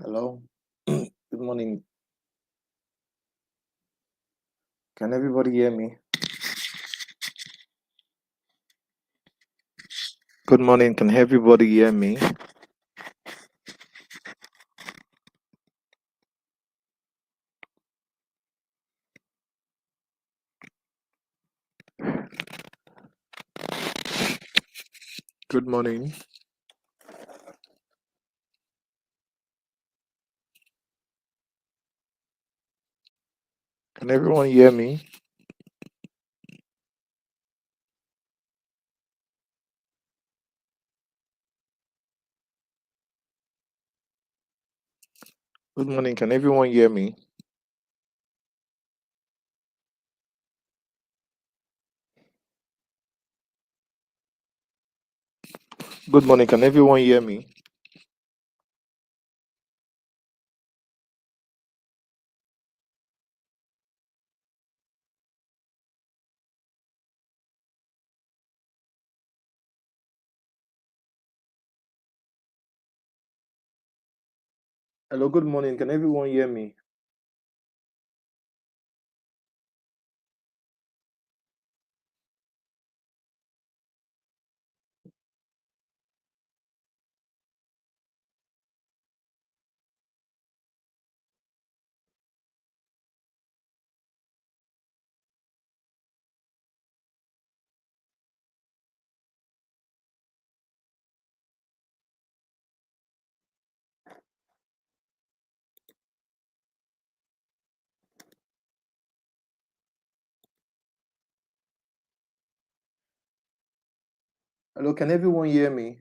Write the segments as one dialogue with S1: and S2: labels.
S1: Hello. Good morning. Can everybody hear me? Good morning. Can everybody hear me? Good morning. Can everyone hear me? Good morning. Can everyone hear me? Good morning. Can everyone hear me? Hello. Good morning. Can everyone hear me? Hello. Can everyone hear me?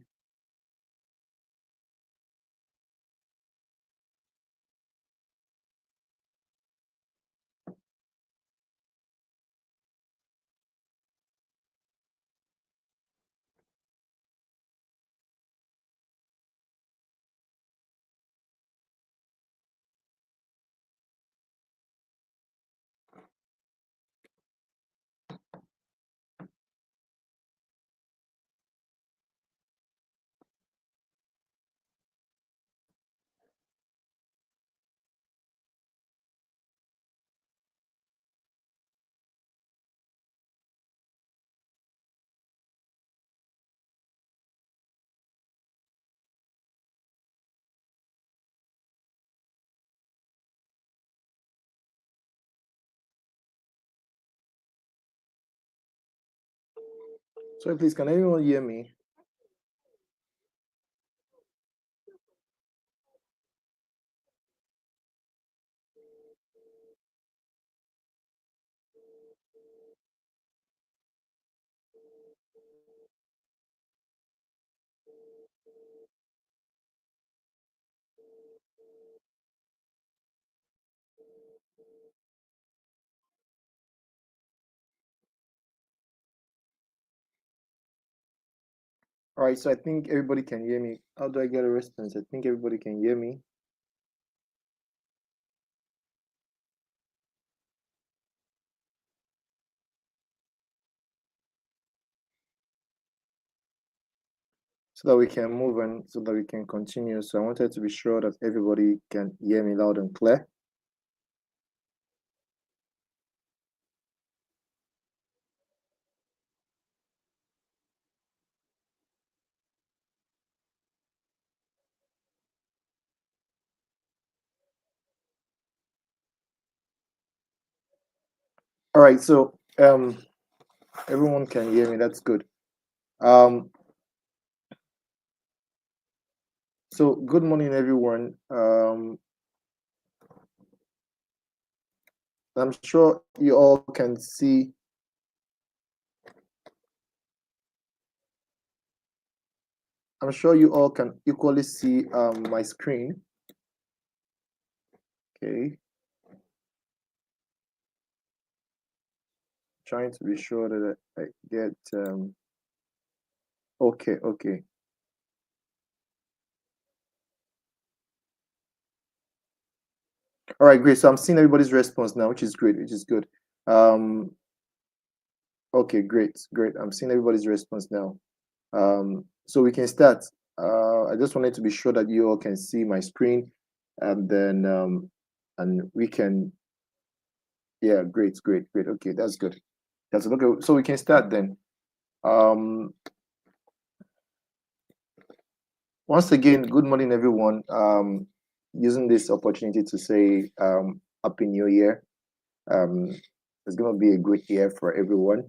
S1: Sorry, please. Can everyone hear me? All right. So I think everybody can hear me. How do I get a response? I think everybody can hear me. So that we can move and so that we can continue. So I wanted to be sure that everybody can hear me loud and clear. All right. So everyone can hear me. That's good. Um, so good morning, everyone. I'm sure you all can see. I'm sure you all can equally see my screen. Okay, trying to be sure that I get. Okay, okay. All right, great. So I'm seeing everybody's response now, which is great, which is good. Um, okay, great, great. I'm seeing everybody's response now. So we can start. I just wanted to be sure that you all can see my screen. and then and we can, yeah, great. Okay, that's good. That's okay. So we can start then. Um, Once again, good morning, everyone. Using this opportunity to say Happy New Year. It's going to be a great year for everyone.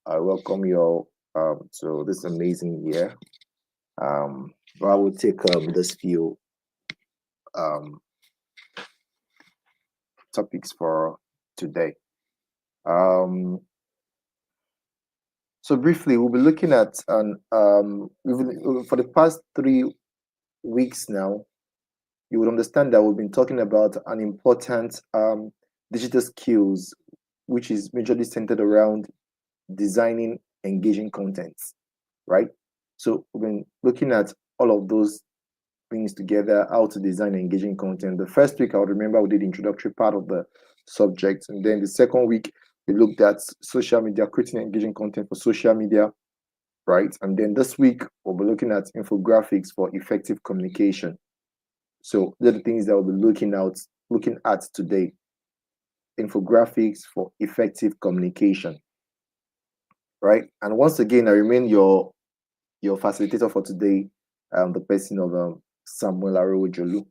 S1: I welcome you all to this amazing year. But I will take this few um, topics for today. Um, so briefly, we'll be looking at for the past 3 weeks now. You would understand that we've been talking about an important digital skills, which is majorly centered around designing engaging content, right? So we've been looking at all of those things together, how to design engaging content. The first week, I would remember we did the introductory part of the subject. And then the second week, we looked at social media, creating engaging content for social media, right? And then this week, we'll be looking at infographics for effective communication. So they're the things that we'll be looking at today. Infographics for effective communication, right? And once again, I remain your facilitator for today, the person of Samuel Arojolu.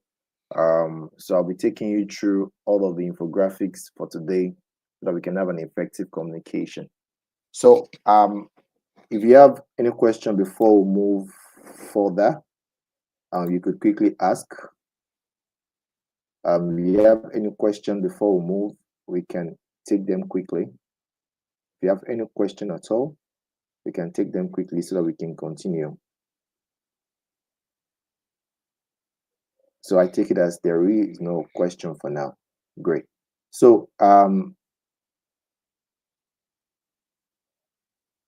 S1: So I'll be taking you through all of the infographics for today so that we can have an effective communication. So if you have any question before we move further, you could quickly ask. If you have any question before we move, we can take them quickly. If you have any question at all, we can take them quickly so that we can continue. So I take it as there is no question for now. Great. So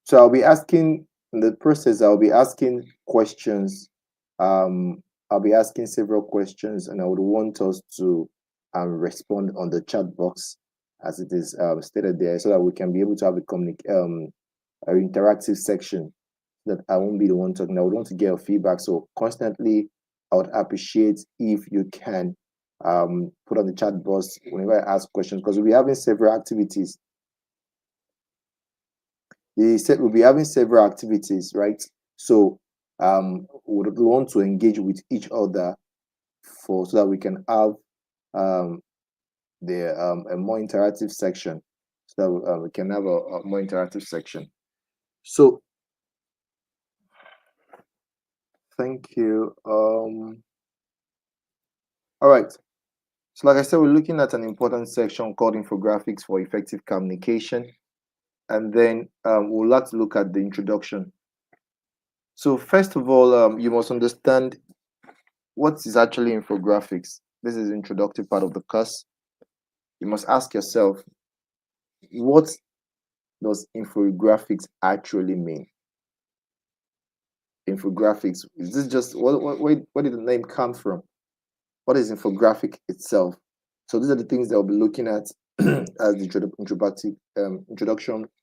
S1: so I'll be asking in the process, I'll be asking questions. I'll be asking several questions, and I would want us to respond on the chat box as it is stated there, so that we can be able to have an interactive section that I won't be the one talking. I would want to get your feedback. So constantly, I would appreciate if you can put on the chat box whenever I ask questions, because we'll be having several activities. They said we'll be having several activities, right? So we would want to engage with each other so that we can have a more interactive section, so that we can have a more interactive section. So thank you. All right. So like I said, we're looking at an important section called infographics for effective communication. And then we'll have to look at the introduction. So first of all, you must understand what is actually infographics. This is the introductory part of the course. You must ask yourself, what does infographics actually mean? Infographics, is this just, where did the name come from? What is infographic itself? So these are the things that we'll be looking at as the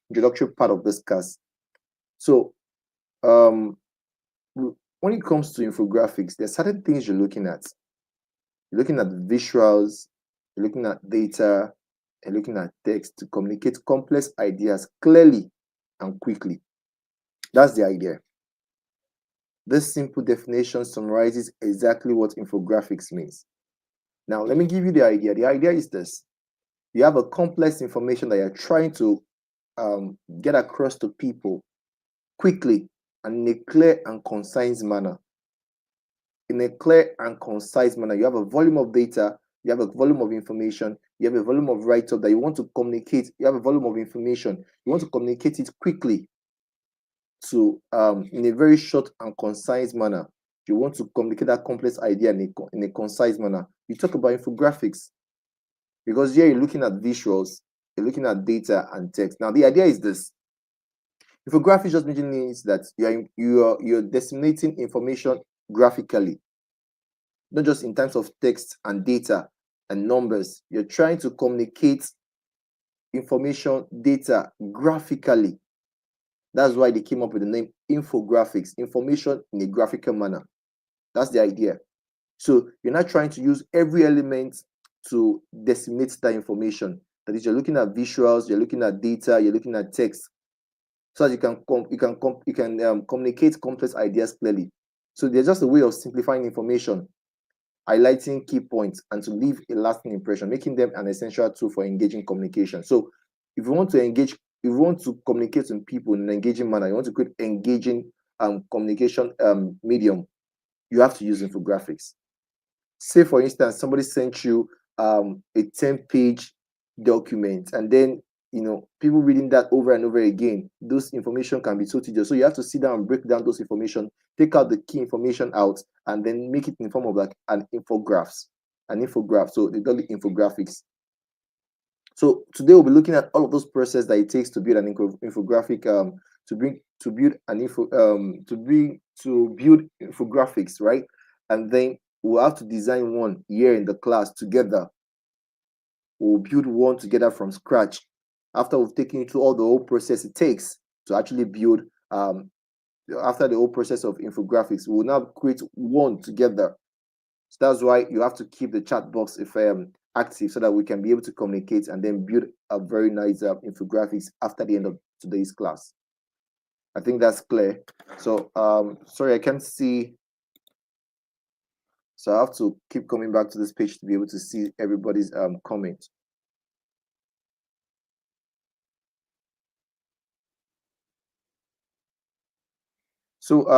S1: introductory part of this class. So when it comes to infographics, there are certain things you're looking at. You're looking at visuals, you're looking at data, and looking at text to communicate complex ideas clearly and quickly. That's the idea. This simple definition summarizes exactly what infographics means. Now, let me give you the idea. The idea is this. You have a complex information that you're trying to get across to people quickly and in a clear and concise manner. In a clear and concise manner, you have a volume of data, you have a volume of information, you have a volume of write-up that you want to communicate, you have a volume of information, you want to communicate it quickly to in a very short and concise manner. You want to communicate that complex idea in a concise manner. You talk about infographics, because here you're looking at visuals, you're looking at data and text. Now the idea is this. Infographics just means that you're disseminating information graphically, not just in terms of text and data and numbers. You're trying to communicate information, data graphically. That's why they came up with the name infographics, information in a graphical manner. That's the idea. So you're not trying to use every element to disseminate that information. That is, you're looking at visuals, you're looking at data, you're looking at text, so that you can communicate complex ideas clearly. So they're just a way of simplifying information, highlighting key points, and to leave a lasting impression, making them an essential tool for engaging communication. So if you want to engage, if you want to communicate with people in an engaging manner, you want to create engaging communication medium, you have to use infographics. Say, for instance, somebody sent you a 10-page document, and then people reading that over and over again, those information can be so tedious. So you have to sit down and break down those information, take out the key information out, and then make it in form of like an infograph. So they call it infographics. So today we'll be looking at all of those processes that it takes to build an infographic, to build infographics, right? And then we'll have to design one here in the class together. We'll build one together from scratch after we've taken you through all the whole process it takes to actually build. After the whole process of infographics, we'll now create one together. So that's why you have to keep the chat box active, so that we can be able to communicate and then build a very nice infographics after the end of today's class. I think that's clear. So sorry, I can't see. So I have to keep coming back to this page to be able to see everybody's comment. So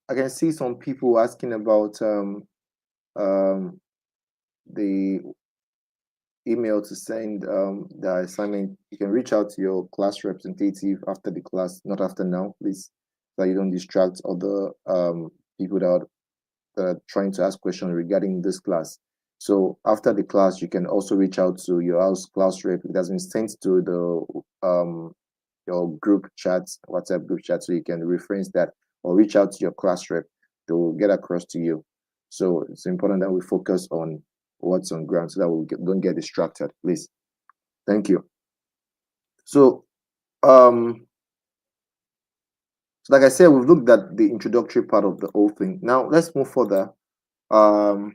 S1: I can see some people asking about the email to send the assignment. You can reach out to your class representative after the class, not after now, please, so that you don't distract other people that are trying to ask questions regarding this class. So after the class, you can also reach out to your house class rep. It has been sent to the your group chat, WhatsApp group chat, so you can reference that, or reach out to your class rep. They will get across to you. So it's important that we focus on what's on ground, so that we don't get distracted, please. Thank you. So like I said, we've looked at the introductory part of the whole thing. Now let's move further. Now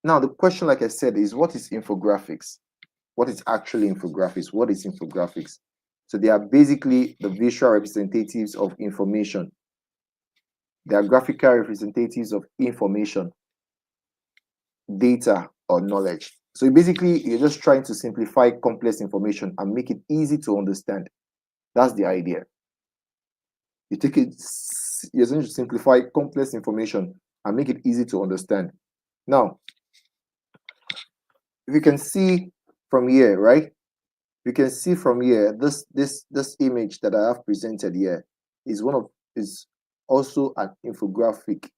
S1: the question, like I said, is what is infographics? What is actually infographics? What is infographics? So they are basically the visual representatives of information. They are graphical representatives of information, data, or knowledge. So basically, you're just trying to simplify complex information and make it easy to understand. That's the idea. You're going to simplify complex information and make it easy to understand. Now, if you can see from here, right? You can see from here, this image that I have presented here is also an infographic.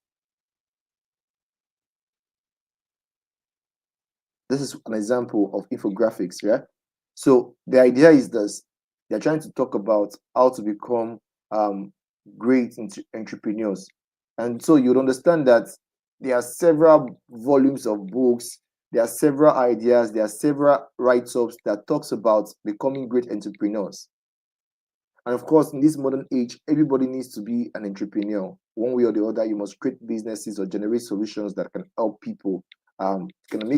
S1: This is an example of infographics, yeah? So the idea is this: they're trying to talk about how to become great entrepreneurs. And so you'd understand that there are several volumes of books, there are several ideas, there are several write-ups that talks about becoming great entrepreneurs. And of course, in this modern age, everybody needs to be an entrepreneur. One way or the other, you must create businesses or generate solutions that can help people, can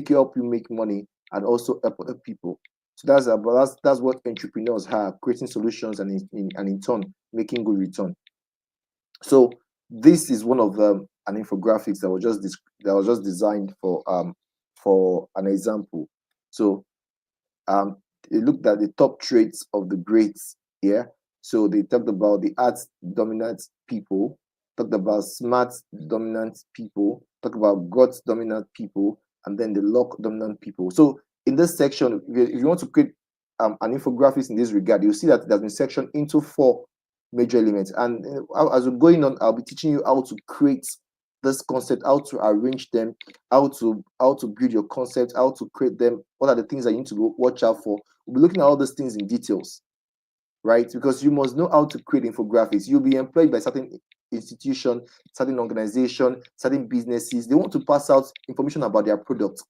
S1: help you make money, and also help other people. So that's what entrepreneurs have: creating solutions and in turn making good return. So this is one of them, an infographics that was just designed for an example. So they looked at the top traits of the greats here. So they talked about the arts dominant people, talked about smart dominant people, talked about God's dominant people, and then the luck dominant people. So in this section, if you want to create an infographics in this regard, you'll see that it has been sectioned into 4 major elements. And as we're going on, I'll be teaching you how to create this concept, how to arrange them, how to build your concept, how to create them, what are the things that you need to watch out for. We'll be looking at all those things in details, right? Because you must know how to create infographics. You'll be employed by certain institution, certain organization, certain businesses. They want to pass out information about their product,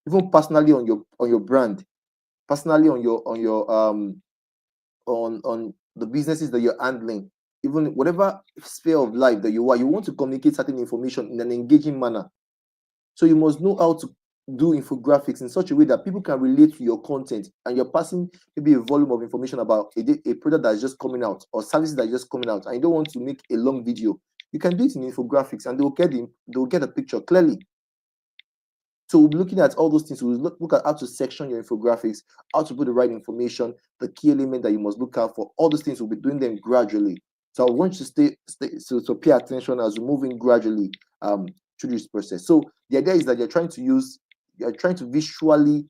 S1: even personally on your brand, personally on the businesses that you're handling. even whatever sphere of life that you are, you want to communicate certain information in an engaging manner. So you must know how to do infographics in such a way that people can relate to your content, and you're passing maybe a volume of information about a product that's just coming out or services that are just coming out, and you don't want to make a long video. You can do it in infographics, and they'll get a picture clearly. So we'll be looking at all those things. We'll look at how to section your infographics, how to put the right information, the key element that you must look out for. All those things, we'll be doing them gradually. So I want you to so pay attention as we're moving gradually through this process. So the idea is that you're trying to visually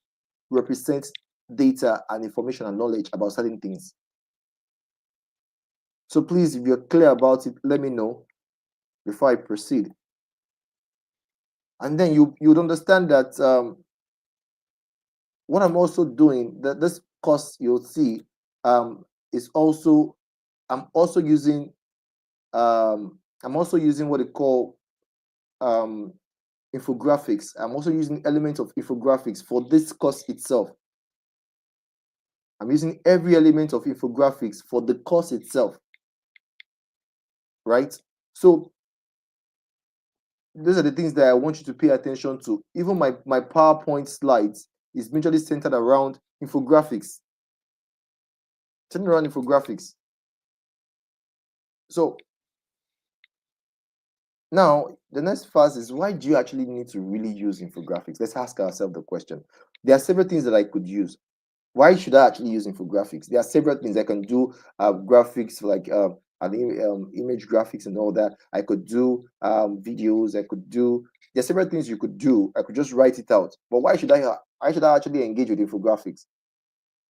S1: represent data and information and knowledge about certain things. So please, if you're clear about it, let me know before I proceed. And then you would understand that what I'm also doing, that this course you'll see is also, I'm also using what they call infographics. I'm also using elements of infographics for this course itself. I'm using every element of infographics for the course itself, right? So those are the things that I want you to pay attention to. Even my PowerPoint slides is majorly centered around infographics. Centered around infographics. So now the next phase is, why do you actually need to really use infographics? Let's ask ourselves the question. There are several things that I could use. Why should I actually use infographics? There are several things I can do. Graphics like image graphics and all that. I could do videos. There are several things you could do. I could just write it out. But why should I actually engage with infographics?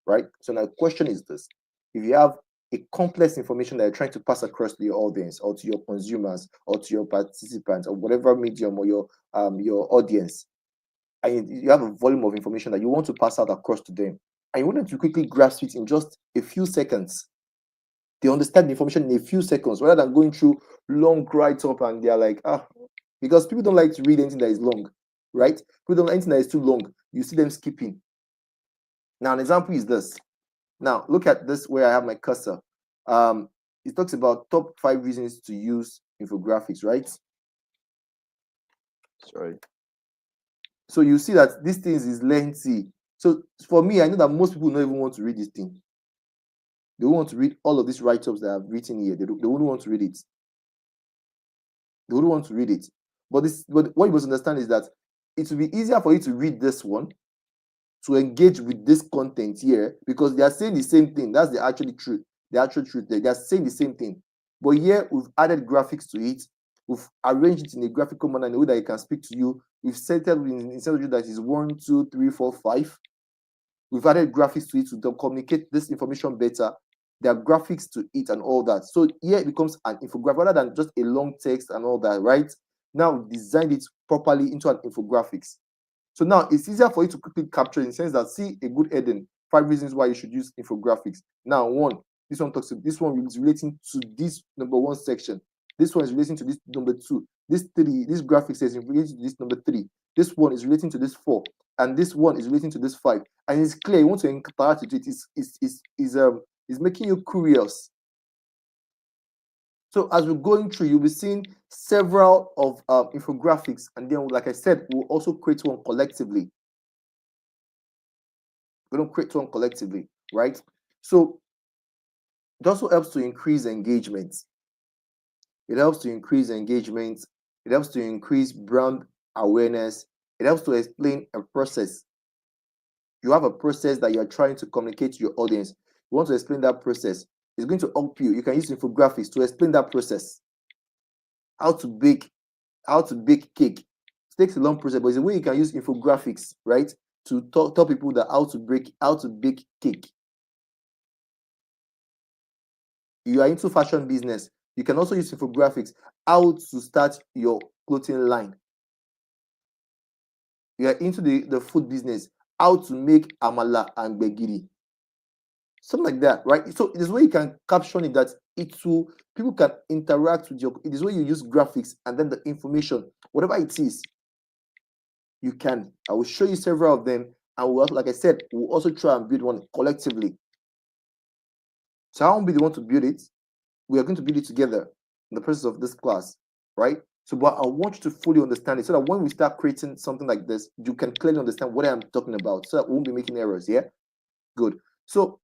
S1: Right? So now the question is this: if you have a complex information that you're trying to pass across to your audience or to your consumers or to your participants or whatever medium or your audience, and you have a volume of information that you want to pass out across to them, and you want them to quickly grasp it in just a few seconds. They understand the information in a few seconds rather than going through long write-up and they're like, because people don't like to read anything that is long, right? People don't like anything that is too long. You see them skipping. Now, an example is this. Now, look at this where I have my cursor. It talks about top 5 reasons to use infographics, right? Sorry. So you see that this thing is lengthy. So for me, I know that most people don't even want to read this thing. They want to read all of these write-ups that I've written here. They wouldn't want to read it. They wouldn't want to read it. But what you must understand is that it will be easier for you to read this one, to engage with this content here, because they are saying the same thing. That's the actual truth. The actual truth there. They are saying the same thing. But here we've added graphics to it. We've arranged it in a graphical manner in a way that it can speak to you. We've set it in such a way that is 1, 2, 3, 4, 5. We've added graphics to it to communicate this information better. There are graphics to it and all that. So here it becomes an infographic rather than just a long text and all that, right? Now we've designed it properly into an infographics. So now it's easier for you to quickly capture in the sense that, see a good heading, 5 reasons why you should use infographics. Now, this one is relating to this number 1 section. This one is relating to this number 2. This graphic says it's relating to this number 3. This one is relating to this 4. And this one is relating to this 5. And it's clear you want to interact with it. Is making you curious. So as we're going through, you'll be seeing several of infographics, and then, like I said, we'll also create one collectively. We don't create one collectively, right? So it also helps to increase engagement. It helps to increase engagement. It helps to increase brand awareness. It helps to explain a process. You have a process that you're trying to communicate to your audience. You want to explain that process. It's going to help you. You can use infographics to explain that process. How to bake cake. It takes a long process, but it's a way you can use infographics, right? To tell people that how to bake cake. You are into fashion business. You can also use infographics. How to start your clothing line. You are into the food business. How to make amala and gbegiri. Something like that, right? So it is where you can caption it that people can interact with it is where you use graphics and then the information, whatever it is, you can. I will show you several of them, and we'll, like I said, we'll also try and build one collectively. So I won't be the one to build it. we are going to build it together in the process of this class, right? So, but I want you to fully understand it so that when we start creating something like this, you can clearly understand what I'm talking about, so that we won't be making errors. Yeah, good. So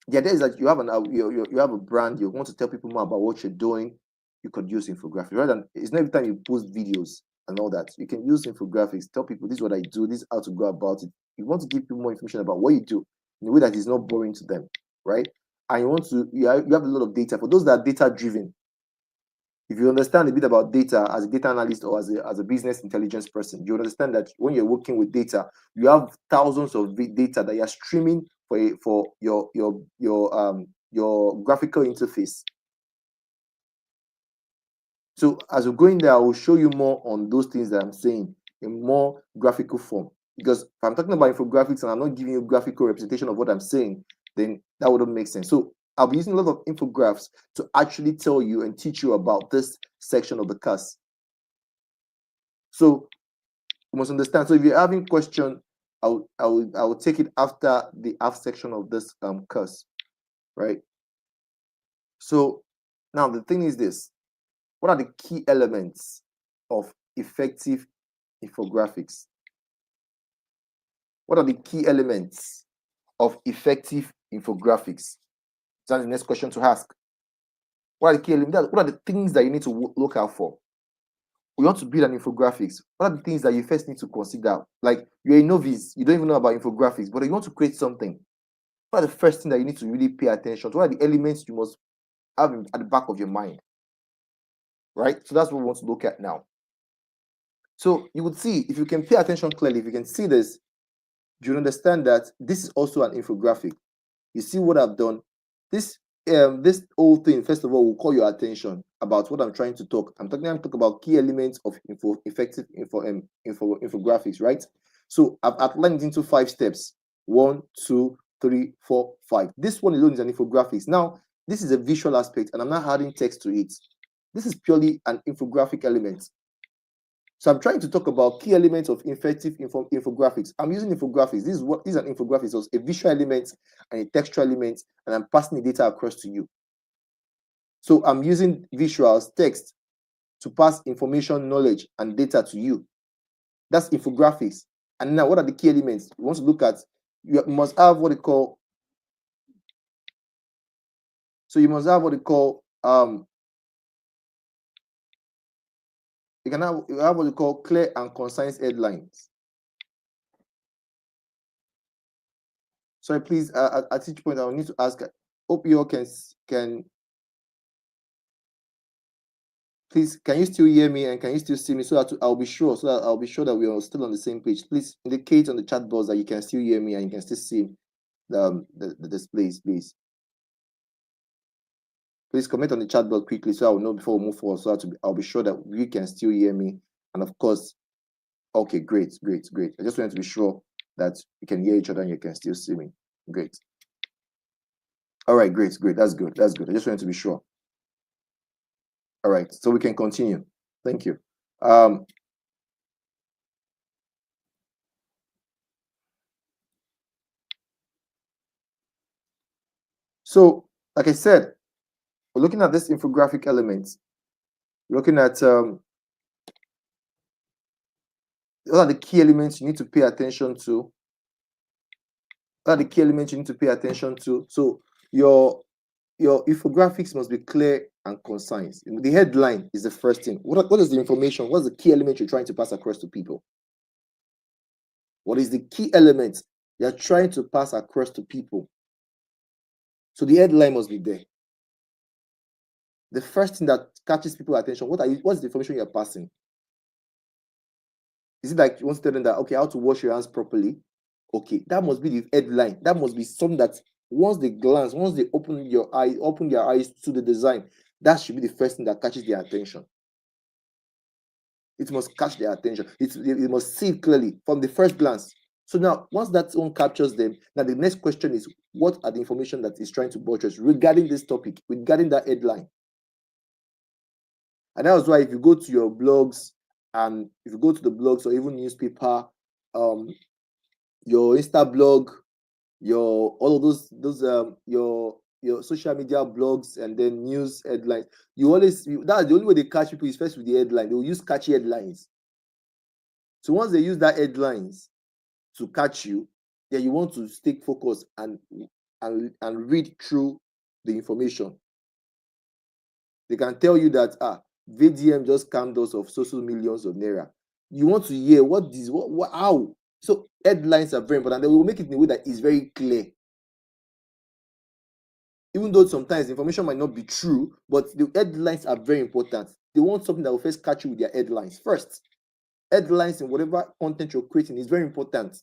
S1: the idea is that you have you have a brand, you want to tell people more about what you're doing, you could use infographics. Rather than, it's not every time you post videos and all that. You can use infographics, tell people this is what I do, this is how to go about it. You want to give people more information about what you do in a way that is not boring to them, right? And you want to you have a lot of data. For those that are data driven, if you understand a bit about data as a data analyst or as a business intelligence person, you understand that when you're working with data, you have thousands of data that you're streaming for your graphical interface. So as we go in there, I will show you more on those things that I'm saying in more graphical form. Because if I'm talking about infographics and I'm not giving you graphical representation of what I'm saying, then that wouldn't make sense. So I'll be using a lot of infographics to actually tell you and teach you about this section of the course. So you must understand. So if you're having question, I will take it after the half section of this course, right? So now the thing is this: what are the key elements of effective infographics? What are the key elements of effective infographics? That's the next question to ask. What are the key elements? What are the things that you need to look out for? We want to build an infographics. What are the things that you first need to consider? Like, you're a novice, you don't even know about infographics, but you want to create something. What are the first things that you need to really pay attention to? What are the elements you must have at the back of your mind? Right? So that's what we want to look at now. So you would see, if you can pay attention clearly, if you can see this, you understand that this is also an infographic. You see what I've done? This whole thing, first of all, will call your attention about what I'm trying to talk. I'm talking about key elements of effective infographics, right? So I've outlined into 5 steps. 1, 2, 3, 4, 5. This one alone is an infographics. Now, this is a visual aspect, and I'm not adding text to it. This is purely an infographic element. So I'm trying to talk about key elements of effective infographics. I'm using infographics. These are infographics, so a visual element and a textual element, and I'm passing the data across to you. So I'm using visuals, text, to pass information, knowledge, and data to you. That's infographics. And now, what are the key elements? You want to look at, you must have what they call, you have what you call clear and concise headlines. Sorry, please, at each point I will need to ask, hope you all can please, can you still hear me and can you still see me, so that I'll be sure that we are still on the same page. Please indicate on the chat box that you can still hear me and you can still see the displays, please. Please comment on the chat box quickly so I will know before we move forward, so I'll be sure that you can still hear me. And of course, okay, great. I just wanted to be sure that you can hear each other and you can still see me. Great. All right, great. That's good. I just wanted to be sure. All right, so we can continue. Thank you. So, like I said, we're looking at this infographic elements. We're looking at what are the key elements you need to pay attention to. What are the key elements you need to pay attention to? So your infographics must be clear and concise. The headline is the first thing. What is the information? What's the key element you're trying to pass across to people? What is the key element you're trying to pass across to people? So the headline must be there. The first thing that catches people's attention, what's the information you're passing? Is it like you want to tell them that, okay, how to wash your hands properly? Okay, that must be the headline. That must be something that once they open their eyes to the design, that should be the first thing that catches their attention. It must catch their attention. It must see it clearly from the first glance. So now, once that one captures them, now the next question is, what are the information that is trying to buttress regarding this topic, regarding that headline? And that was why if you go to your blogs, and if you go to the blogs or even newspaper, your Insta blog, all of those your your social media blogs and then news headlines, that's the only way they catch people is first with the headline. They will use catchy headlines. So once they use that headlines to catch you, then you want to stay focused and read through the information. They can tell you that VDM just scammed us of social millions of naira. You want to hear how. So headlines are very important. They will make it in a way that is very clear. Even though sometimes the information might not be true, but the headlines are very important. They want something that will first catch you with their headlines first. Headlines in whatever content you're creating is very important.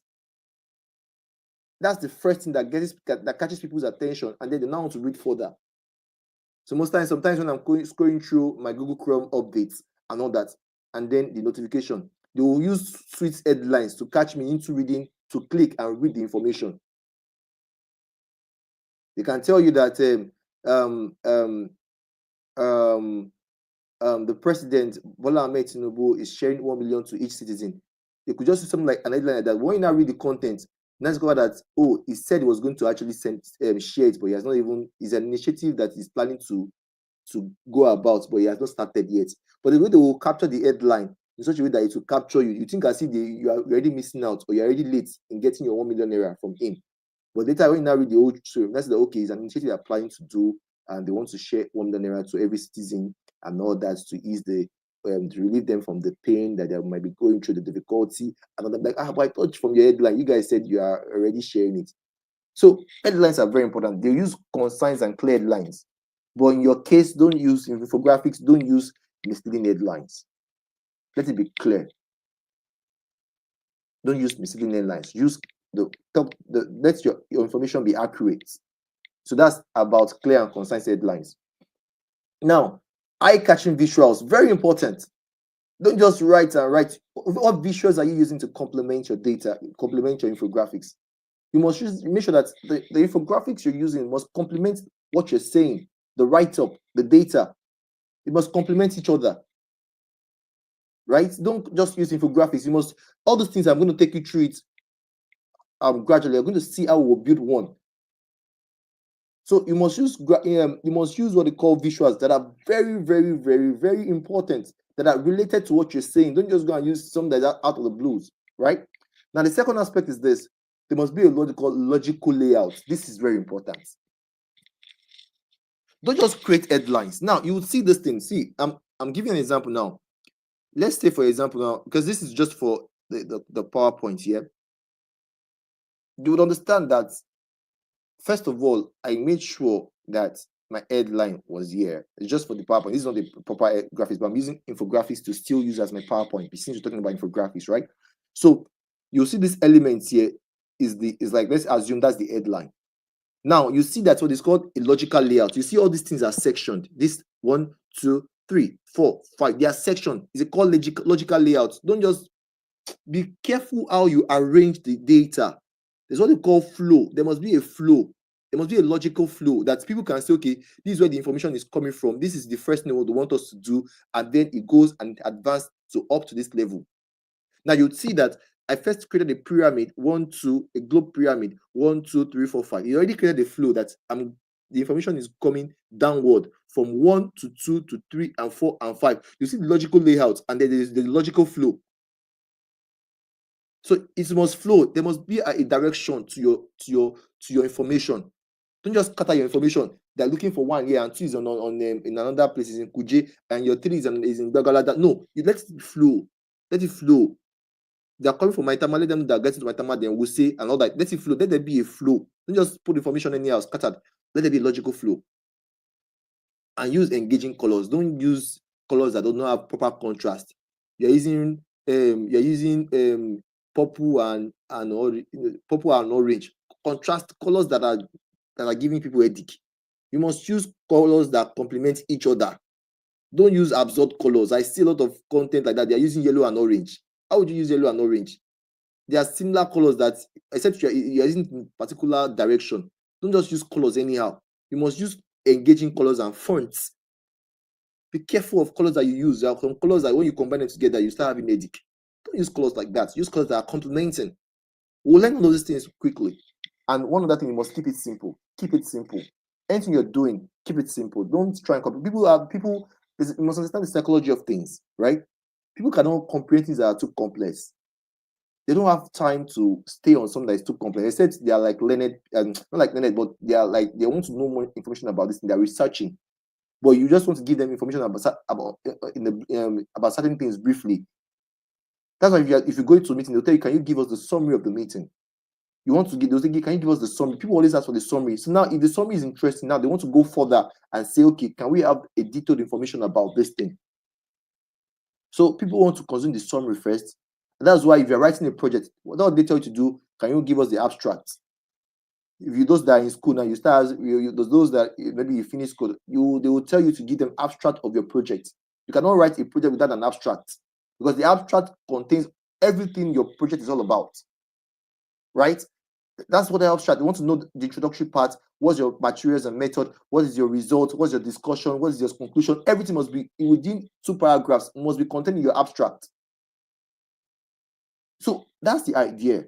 S1: That's the first thing that catches people's attention, and then they now want to read further. So sometimes when I'm scrolling through my Google Chrome updates and all that, and then the notification, they will use sweet headlines to catch me into reading, to click and read the information. They can tell you that the president Bola Ahmed Tinubu is sharing 1 million to each citizen. They could just do something like an headline like that. When you now read the content, now discover that he said he was going to actually share it, but he has not even. It's an initiative that he's planning to go about, but he has not started yet. But the way they will capture the headline in such a way that it will capture you, you think as if you are already missing out or you're already late in getting your 1 million naira from him. But later when you now read the whole story, that's okay, it's an initiative they're planning to do, and they want to share 1 million naira to every citizen and all that to ease to relieve them from the pain that they might be going through, the difficulty. And I'm like, but I thought from your headline, you guys said you are already sharing it. So headlines are very important. They use concise and clear headlines. But in your case, don't use infographics, don't use misleading headlines. Let it be clear. Don't use misleading headlines. Use let your information be accurate. So that's about clear and concise headlines. Now, eye-catching visuals, very important. Don't just write and write. What visuals are you using to complement your data, complement your infographics? You must make sure that the infographics you're using must complement what you're saying, the write-up, the data. It must complement each other. Right? Don't just use infographics. You must, all those things I'm going to take you through it gradually. I'm going to see how we'll build one. So you must use what they call visuals that are very, very, very, very important, that are related to what you're saying. Don't just go and use something that's out of the blues, right? Now, the second aspect is this. There must be a logical layout. This is very important. Don't just create headlines. Now, you will see this thing. See, I'm giving an example now. Let's say, for example, now, because this is just for the PowerPoint here. You would understand that, first of all, I made sure that my headline was here. It's just for the PowerPoint. This is not the proper graphics, but I'm using infographics to still use as my PowerPoint. Since we're talking about infographics, right? So you'll see this element here is like, let's assume that's the headline. Now you see that's what is called a logical layout. You see all these things are sectioned. This 1, 2, 3, 4, 5. They are sectioned. It's called logical layout. Don't just be careful how you arrange the data. There's what they call flow. There must be a flow. There must be a logical flow that people can say, okay, this is where the information is coming from. This is the first thing they want us to do, and then it goes and advances to up to this level. Now you'd see that I first created a pyramid, 1, 2, a globe pyramid, 1, 2, 3, 4, 5. You already created a flow that the information is coming downward from 1 to 2 to 3 and 4 and 5. You see the logical layout, and then there's the logical flow. So it must flow. There must be a direction to your information. Don't just scatter your information. They're looking for 1 here and 2 is in another place, is in Kuje, and your 3 is in Bagalada. No, you let it flow. Let it flow. They are coming from Maitama. Let them get to Maitama, then we'll say and all that. Let it flow. Let there be a flow. Don't just put information anyhow scattered. Let there be a logical flow. And use engaging colors. Don't use colors that do not have proper contrast. You're using purple and orange. Contrast colors that are giving people a headache. You must use colors that complement each other. Don't use absurd colors. I see a lot of content like that. They are using yellow and orange. How would you use yellow and orange? They are similar colors that, except you're using in particular direction. Don't just use colors anyhow. You must use engaging colors and fonts. Be careful of colors that you use. There are some colors that when you combine them together, you start having a headache. Don't use colors like that. Use colors that are complementing. We'll learn all those things quickly. And one other thing, you must keep it simple. Keep it simple. Anything you're doing, keep it simple. Don't try and copy. People. You must understand the psychology of things, right? People cannot comprehend things that are too complex. They don't have time to stay on something that is too complex. Except they are like learned, not like learned, but they are like they want to know more information about this thing. They're researching, but you just want to give them information about certain things briefly. That's why if you go to a meeting, they'll tell you, "Can you give us the summary of the meeting?" You want to give, they'll say, "Can you give us the summary?" People always ask for the summary. So now, if the summary is interesting, now they want to go further and say, "Okay, can we have a detailed information about this thing?" So people want to consume the summary first. And that's why if you're writing a project, what they tell you to do, can you give us the abstract? If you those that are in school now, you start those that maybe you finish school, they will tell you to give them abstract of your project. You cannot write a project without an abstract because the abstract contains everything your project is all about, right? That's what the abstract. You want to know the introductory part. What's your materials and method? What is your result? What's your discussion? What is your conclusion? Everything must be within 2 paragraphs. Must be contained in your abstract. So that's the idea.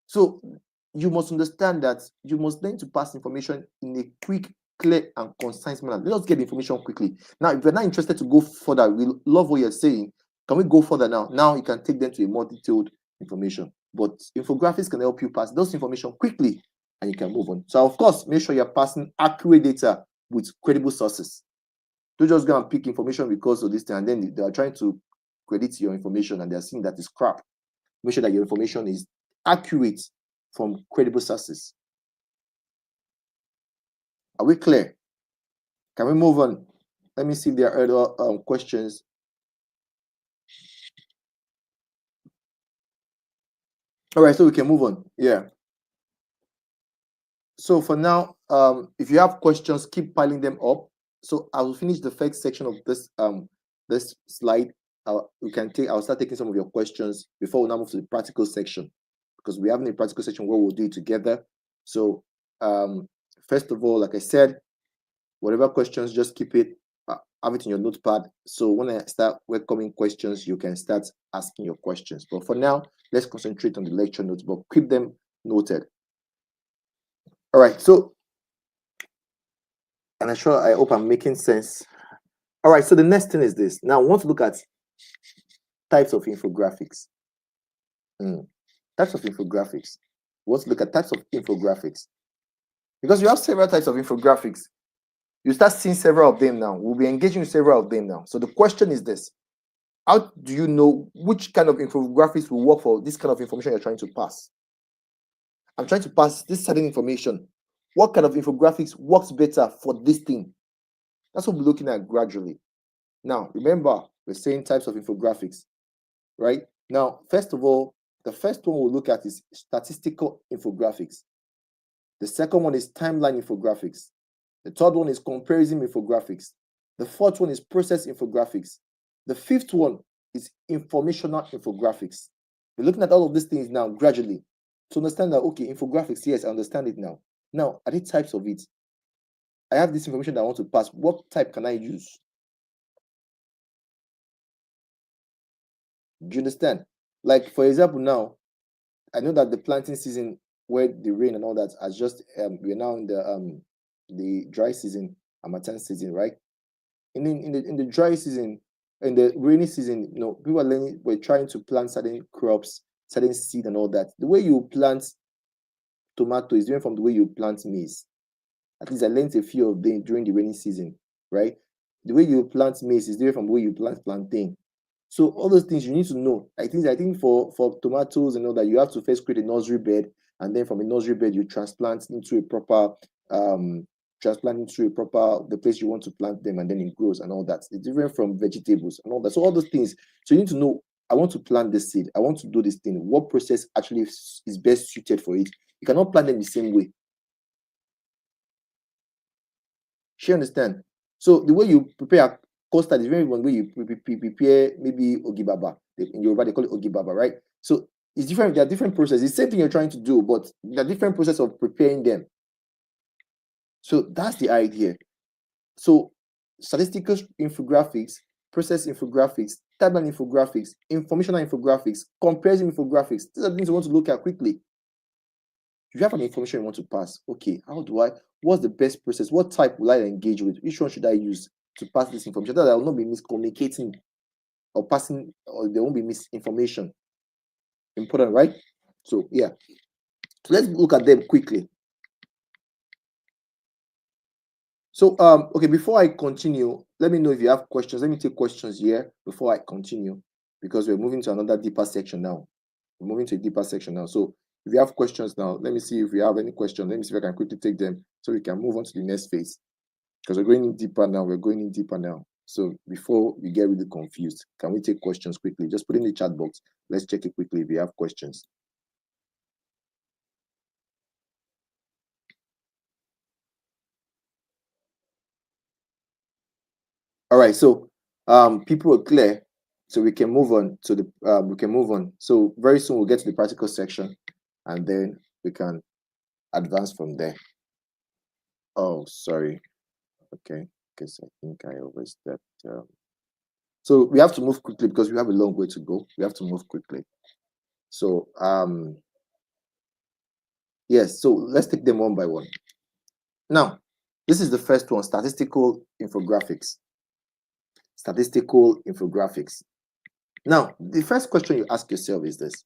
S1: So you must understand that you must learn to pass information in a quick, clear, and concise manner. Let us get the information quickly. Now, if you're not interested to go further, we love what you're saying. Can we go further now? Now you can take them to a more detailed information. But infographics can help you pass those information quickly and you can move on. So, of course, make sure you're passing accurate data with credible sources. Don't just go and pick information because of this thing and then they are trying to credit your information and they're seeing that it's crap. Make sure that your information is accurate from credible sources. Are we clear? Can we move on? Let me see if there are other questions. All right, so we can move on. Yeah. So for now, if you have questions, keep piling them up. So I will finish the first section of this slide. I'll start taking some of your questions before we now move to the practical section, because we have a practical section where we'll do it together. So first of all, like I said, whatever questions, just keep it, have it in your notepad. So when I start welcoming questions, you can start asking your questions. But for now, let's concentrate on the lecture notes, but keep them noted. All right, so, and I hope I'm making sense. All right, so the next thing is this. Now, I want to look at types of infographics. Types of infographics. We want to look at types of infographics. Because you have several types of infographics. You start seeing several of them now. We'll be engaging with several of them now. So the question is this. How do you know which kind of infographics will work for this kind of information you're trying to pass? I'm trying to pass this certain information. What kind of infographics works better for this thing? That's what we're looking at gradually. Now, remember, we're saying types of infographics, right? Now, first of all, the first one we'll look at is statistical infographics. The second one is timeline infographics. The third one is comparison infographics. The fourth one is process infographics. The fifth one is informational infographics. We're looking at all of these things now gradually to understand that, okay, infographics, yes, I understand it now. Now, are there types of it? I have this information that I want to pass. What type can I use? Do you understand? Like, for example, now, I know that the planting season where the rain and all that has just, we're now in the dry season, Harmattan season, right? In the dry season, in the rainy season, people are learning, we're trying to plant certain crops, certain seed and all that. The way you plant tomato is different from the way you plant maize. At least I learned a few of them during the rainy season, right? The way you plant maize is different from the way you plant plantain. So all those things you need to know. I think for tomatoes and all that, you have to first create a nursery bed, and then from a nursery bed you transplant into a proper the place you want to plant them, and then it grows and all that. It's different from vegetables and all that. So all those things. So you need to know, I want to plant this seed, I want to do this thing. What process actually is best suited for it? You cannot plant them the same way. You understand? So the way you prepare custard is very one way you prepare maybe ogibaba. In Yoruba, they call it ogibaba, right? So it's different. There are different processes. It's the same thing you're trying to do, but there are different processes of preparing them. So that's the idea. So statistical infographics, process infographics, timeline infographics, informational infographics, comparison infographics. These are things we want to look at quickly. You have an information you want to pass. Okay, what's the best process? What type will I engage with? Which one should I use to pass this information? That I will not be miscommunicating or passing, or there won't be misinformation. Important, right? So yeah. So let's look at them quickly. So okay, before I continue, let me know if you have questions. Let me take questions here before I continue, because we're moving to another deeper section now. We're moving to a deeper section now. So if you have questions now, let me see if you have any questions. Let me see if I can quickly take them so we can move on to the next phase. Because we're going in deeper now. We're going in deeper now. So before we get really confused, can we take questions quickly? Just put in the chat box. Let's check it quickly if you have questions. All right, so people are clear, so we can move on to the So very soon we'll get to the practical section, and then we can advance from there. Oh, sorry. Okay, because I think I overstepped. So we have to move quickly because we have a long way to go. We have to move quickly. So yes. So let's take them one by one. Now, this is the first one: statistical infographics. Statistical infographics. Now, the first question you ask yourself is this: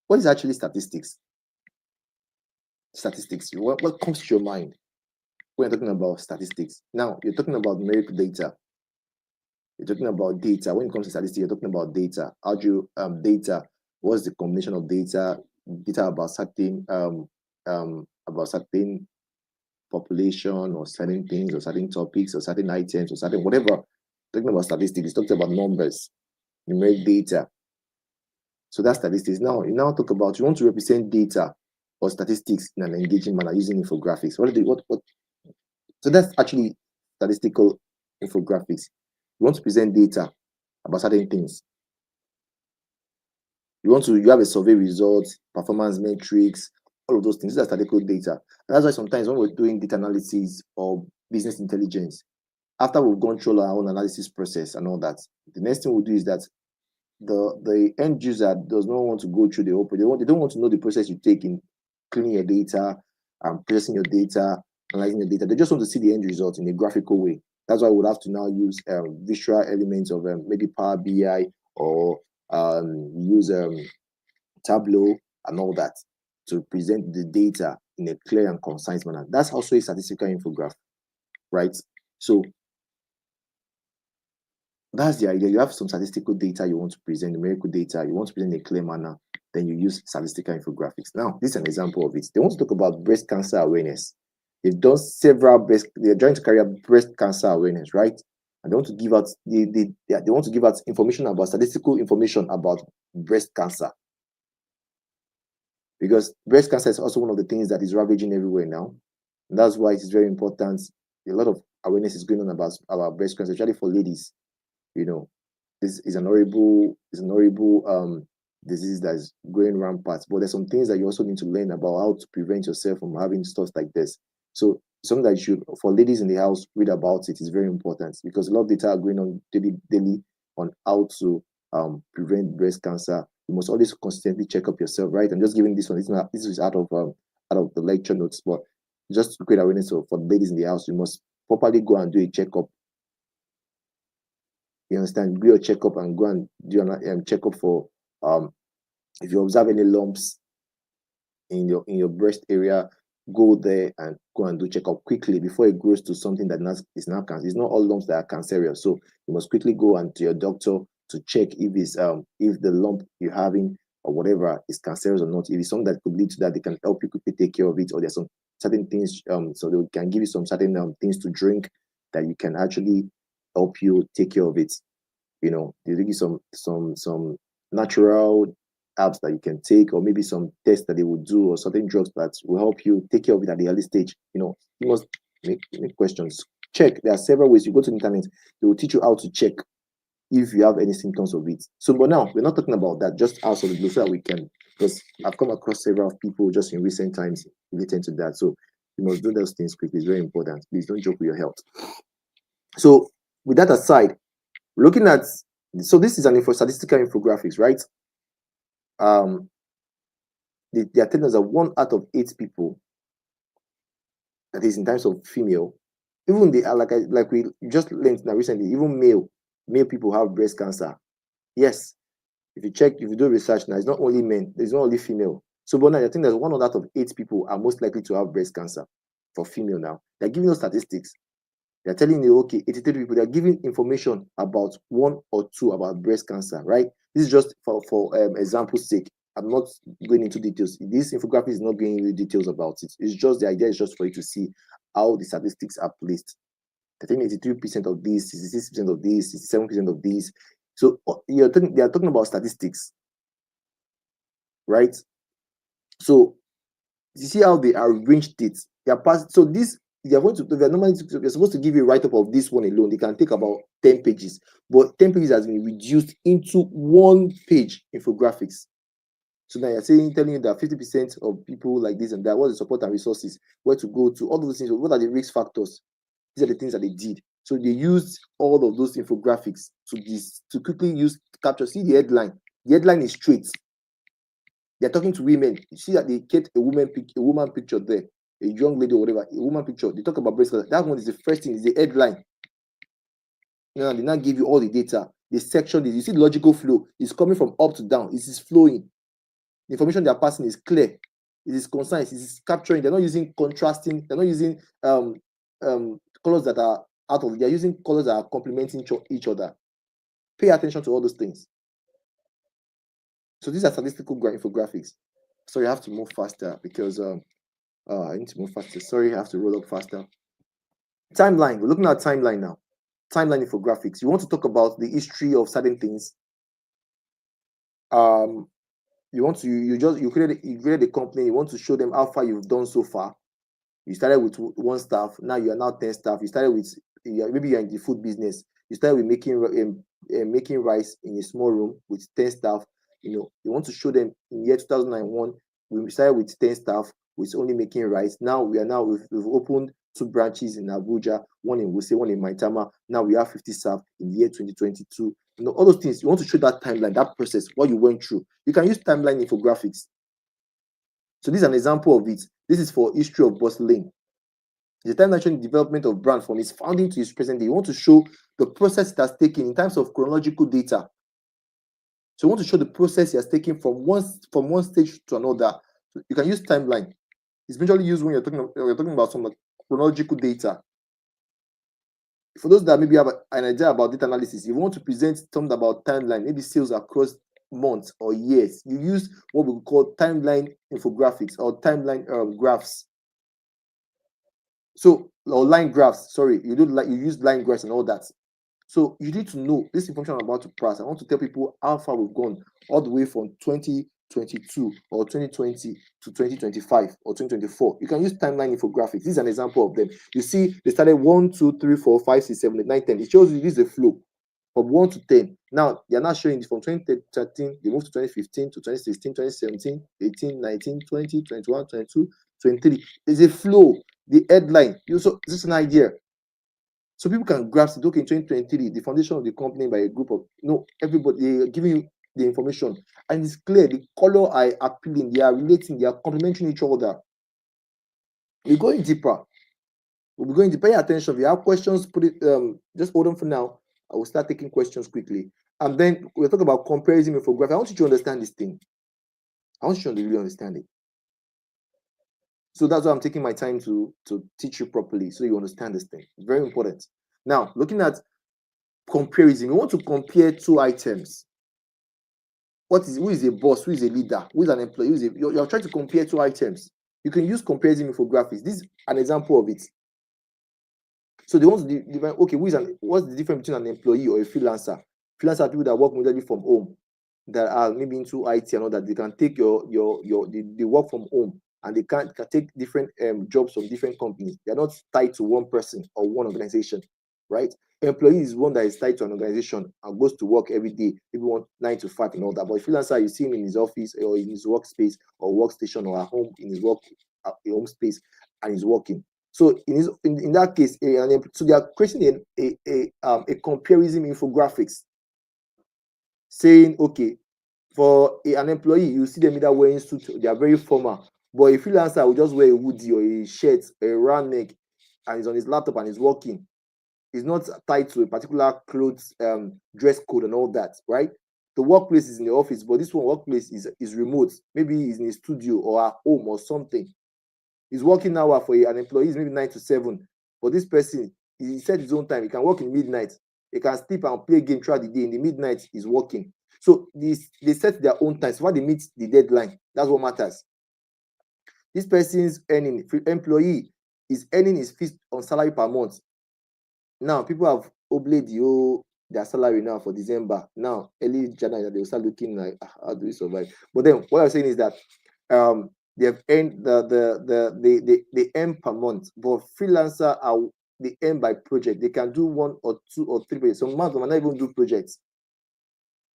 S1: what is actually statistics? Statistics. What comes to your mind when you're talking about statistics? Now, you're talking about numeric data. You're talking about data. When it comes to statistics, you're talking about data. How do you data? What's the combination of data? Data about certain population or certain things or certain topics or certain items or certain whatever. Talking about statistics, it's talking about numbers, numeric data. So that's statistics. Now you talk about you want to represent data or statistics in an engaging manner using infographics. What? So that's actually statistical infographics. You want to present data about certain things. You have a survey results, performance metrics, all of those things. These are statistical data. And that's why sometimes when we're doing data analysis or business intelligence, after we've gone through our own analysis process and all that, the next thing we'll do is that the end user does not want to go through the open. They don't want to know the process you take in cleaning your data and processing your data, analyzing your data. They just want to see the end result in a graphical way. That's why we would have to now use visual elements of maybe Power BI or use Tableau and all that to present the data in a clear and concise manner. That's also a statistical infographic, right? So that's the idea. You have some statistical data you want to present, numerical data, you want to present in a clear manner, then you use statistical infographics. Now, this is an example of it. They want to talk about breast cancer awareness. They've done they're trying to carry out breast cancer awareness, right? And they want to give out they want to give out information about statistical information about breast cancer. Because breast cancer is also one of the things that is ravaging everywhere now. And that's why it's very important. A lot of awareness is going on about breast cancer, especially for ladies. This is an horrible disease that is going rampant. But there's some things that you also need to learn about how to prevent yourself from having stuff like this. So something that you should, for ladies in the house, read about it is very important because a lot of data are going on daily on how to prevent breast cancer. You must always constantly check up yourself, right? I'm just giving this one. This is out of the lecture notes, but just to create awareness for ladies in the house, you must properly go and do a checkup. You understand? Do your checkup and go and do an checkup for if you observe any lumps in your breast area, go there and go and do checkup quickly before it grows to something that is not cancer. It's not all lumps that are cancerous, so you must quickly go and to your doctor to check if the lump you're having or whatever is cancerous or not. If it's something that could lead to that, they can help you quickly take care of it, or there's some certain things so they can give you some certain things to drink that you can actually help you take care of it. They give you some natural apps that you can take, or maybe some tests that they will do, or certain drugs that will help you take care of it at the early stage. You must make questions. Check. There are several ways. You go to the internet, they will teach you how to check if you have any symptoms of it. So, but now we're not talking about that, just out of the blue, so that we can, because I've come across several people just in recent times relating to that. So you must do those things quickly. It's very important. Please don't joke with your health. So with that aside, looking at, so this is an statistical infographics, right? they are telling us that 1 out of 8 people, that is in terms of female, even they are like we just learned now recently, even male people have breast cancer. Yes, if you do research now, it's not only men, it's not only female. So, but now I think that 1 out of 8 people are most likely to have breast cancer for female now. They're giving us statistics. They're telling you, okay, 83 people, they're giving information about 1 or 2 about breast cancer, right? This is just for example's sake. I'm not going into details. This infographic is not going into details about it. It's just the idea is just for you to see how the statistics are placed. I think 83% of this, 66% of this, 67% of this. So they are talking about statistics, right? So you see how they arranged it. They are past. So this they're supposed to give you a write-up of this one alone. They can take about 10 pages, but 10 pages has been reduced into 1 page infographics. So now you're telling you that 50% of people like this and that, what the support and resources, where to go to, all those things, what are the risk factors? These are the things that they did. So they used all of those infographics to quickly capture. See the headline. The headline is straight. They're talking to women. You see that they kept a woman picture there, a young lady or whatever, a woman picture. They talk about breast cancer. That one is the first thing, is the headline. Now they now give you all the data. The section, you see the logical flow. It's coming from up to down. It is flowing. The information they are passing is clear. It is concise. It is capturing. They're not using contrasting. They're not using colors that are out of. They're using colors that are complementing each other. Pay attention to all those things. So these are statistical infographics. So you have to move faster because I need to move faster. Sorry, I have to roll up faster. Timeline. We're looking at timeline now. Timeline infographics. You want to talk about the history of certain things. You created a company. You want to show them how far you've done so far. You started with 1 staff. Now you are now 10 staff. You started with maybe you're in the food business. You started with making rice in a small room with 10 staff. You want to show them in year 2001. We started with 10 staff. With only making rice. Now we've opened 2 branches in Abuja, one in Wuse, one in Maitama. Now we have 50 staff in the year 2022. All those things. You want to show that timeline, that process, what you went through. You can use timeline infographics. So this is an example of it. This is for history of Boss Lane. The timeline showing the development of brand from its founding to its present day. You want to show the process it has taken in terms of chronological data. So you want to show the process it has taken from one stage to another. So you can use timeline. It's usually used when you're talking about some chronological data. For those that maybe have an idea about data analysis, you want to present something about timeline, maybe sales across months or years. You use what we call timeline infographics or timeline graphs. So, or line graphs. Sorry, you use line graphs and all that. So you need to know this information I'm about to pass. I want to tell people how far we've gone all the way from 2022 or 2020 to 2025 or 2024. You can use timeline infographics. This is an example of them. You see, they started 1, 2, 3, 4, 5, 6, 7, 8, 9, 10. It shows you this is the flow from 1 to 10. Now they are not showing this from 2013, they moved to 2015 to 2016, 2017, 18, 19, 20, 21, 22, 23. It's a flow. The headline. This is an idea. So people can grasp it. Okay, in 2023, the foundation of the company by a group of everybody, they are giving you the information, and it's clear. The color are appealing. They are relating. They are complementing each other. We're going deeper. We'll be going to pay attention. If you have questions, just hold on for now. I will start taking questions quickly, and then we'll talk about comparison infographic. I want you to understand this thing. I want you to really understand it. So that's why I'm taking my time to teach you properly, so you understand this thing. It's very important. Now, looking at comparison, we want to compare 2 items. Who is a boss? Who is a leader? Who is an employee? You're trying to compare 2 items. You can use comparison infographics. This is an example of it. So they want to define, okay, what's the difference between an employee or a freelancer? Freelancer are people that work majorly from home, that are maybe into IT and all that. They can take they work from home, and they can take different jobs from different companies. They're not tied to one person or one organization, right? Employee is one that is tied to an organization and goes to work every day, maybe 9 to 5 and all that. But a freelancer, you see him in his office or in his workspace or workstation or at home in his home space, and he's working. So in that case, so they are creating a comparison infographics, saying, okay, For an employee, you see them either wearing suit, they are very formal. But a freelancer will just wear a hoodie or a shirt, a round neck, and he's on his laptop and he's working. He's not tied to a particular clothes dress code and all that, right? The workplace is in the office, but this one workplace is remote. Maybe he's in a studio or at home or something. His working hour for an employee is maybe 9 to 7, but this person, he set his own time. He can work in midnight. He can sleep and play game throughout the day. In the midnight, he's working. So they set their own time. So when they meet the deadline, that's what matters. This person's earning, employee is earning his fees on salary per month. Now people have oblayed their salary now for December. Now early January they will start looking like how do we survive? But then what I'm saying is that they have earned they earn per month, but freelancer are they earn by project. They can do 1 or 2 or 3 projects. Some months they might not even do projects.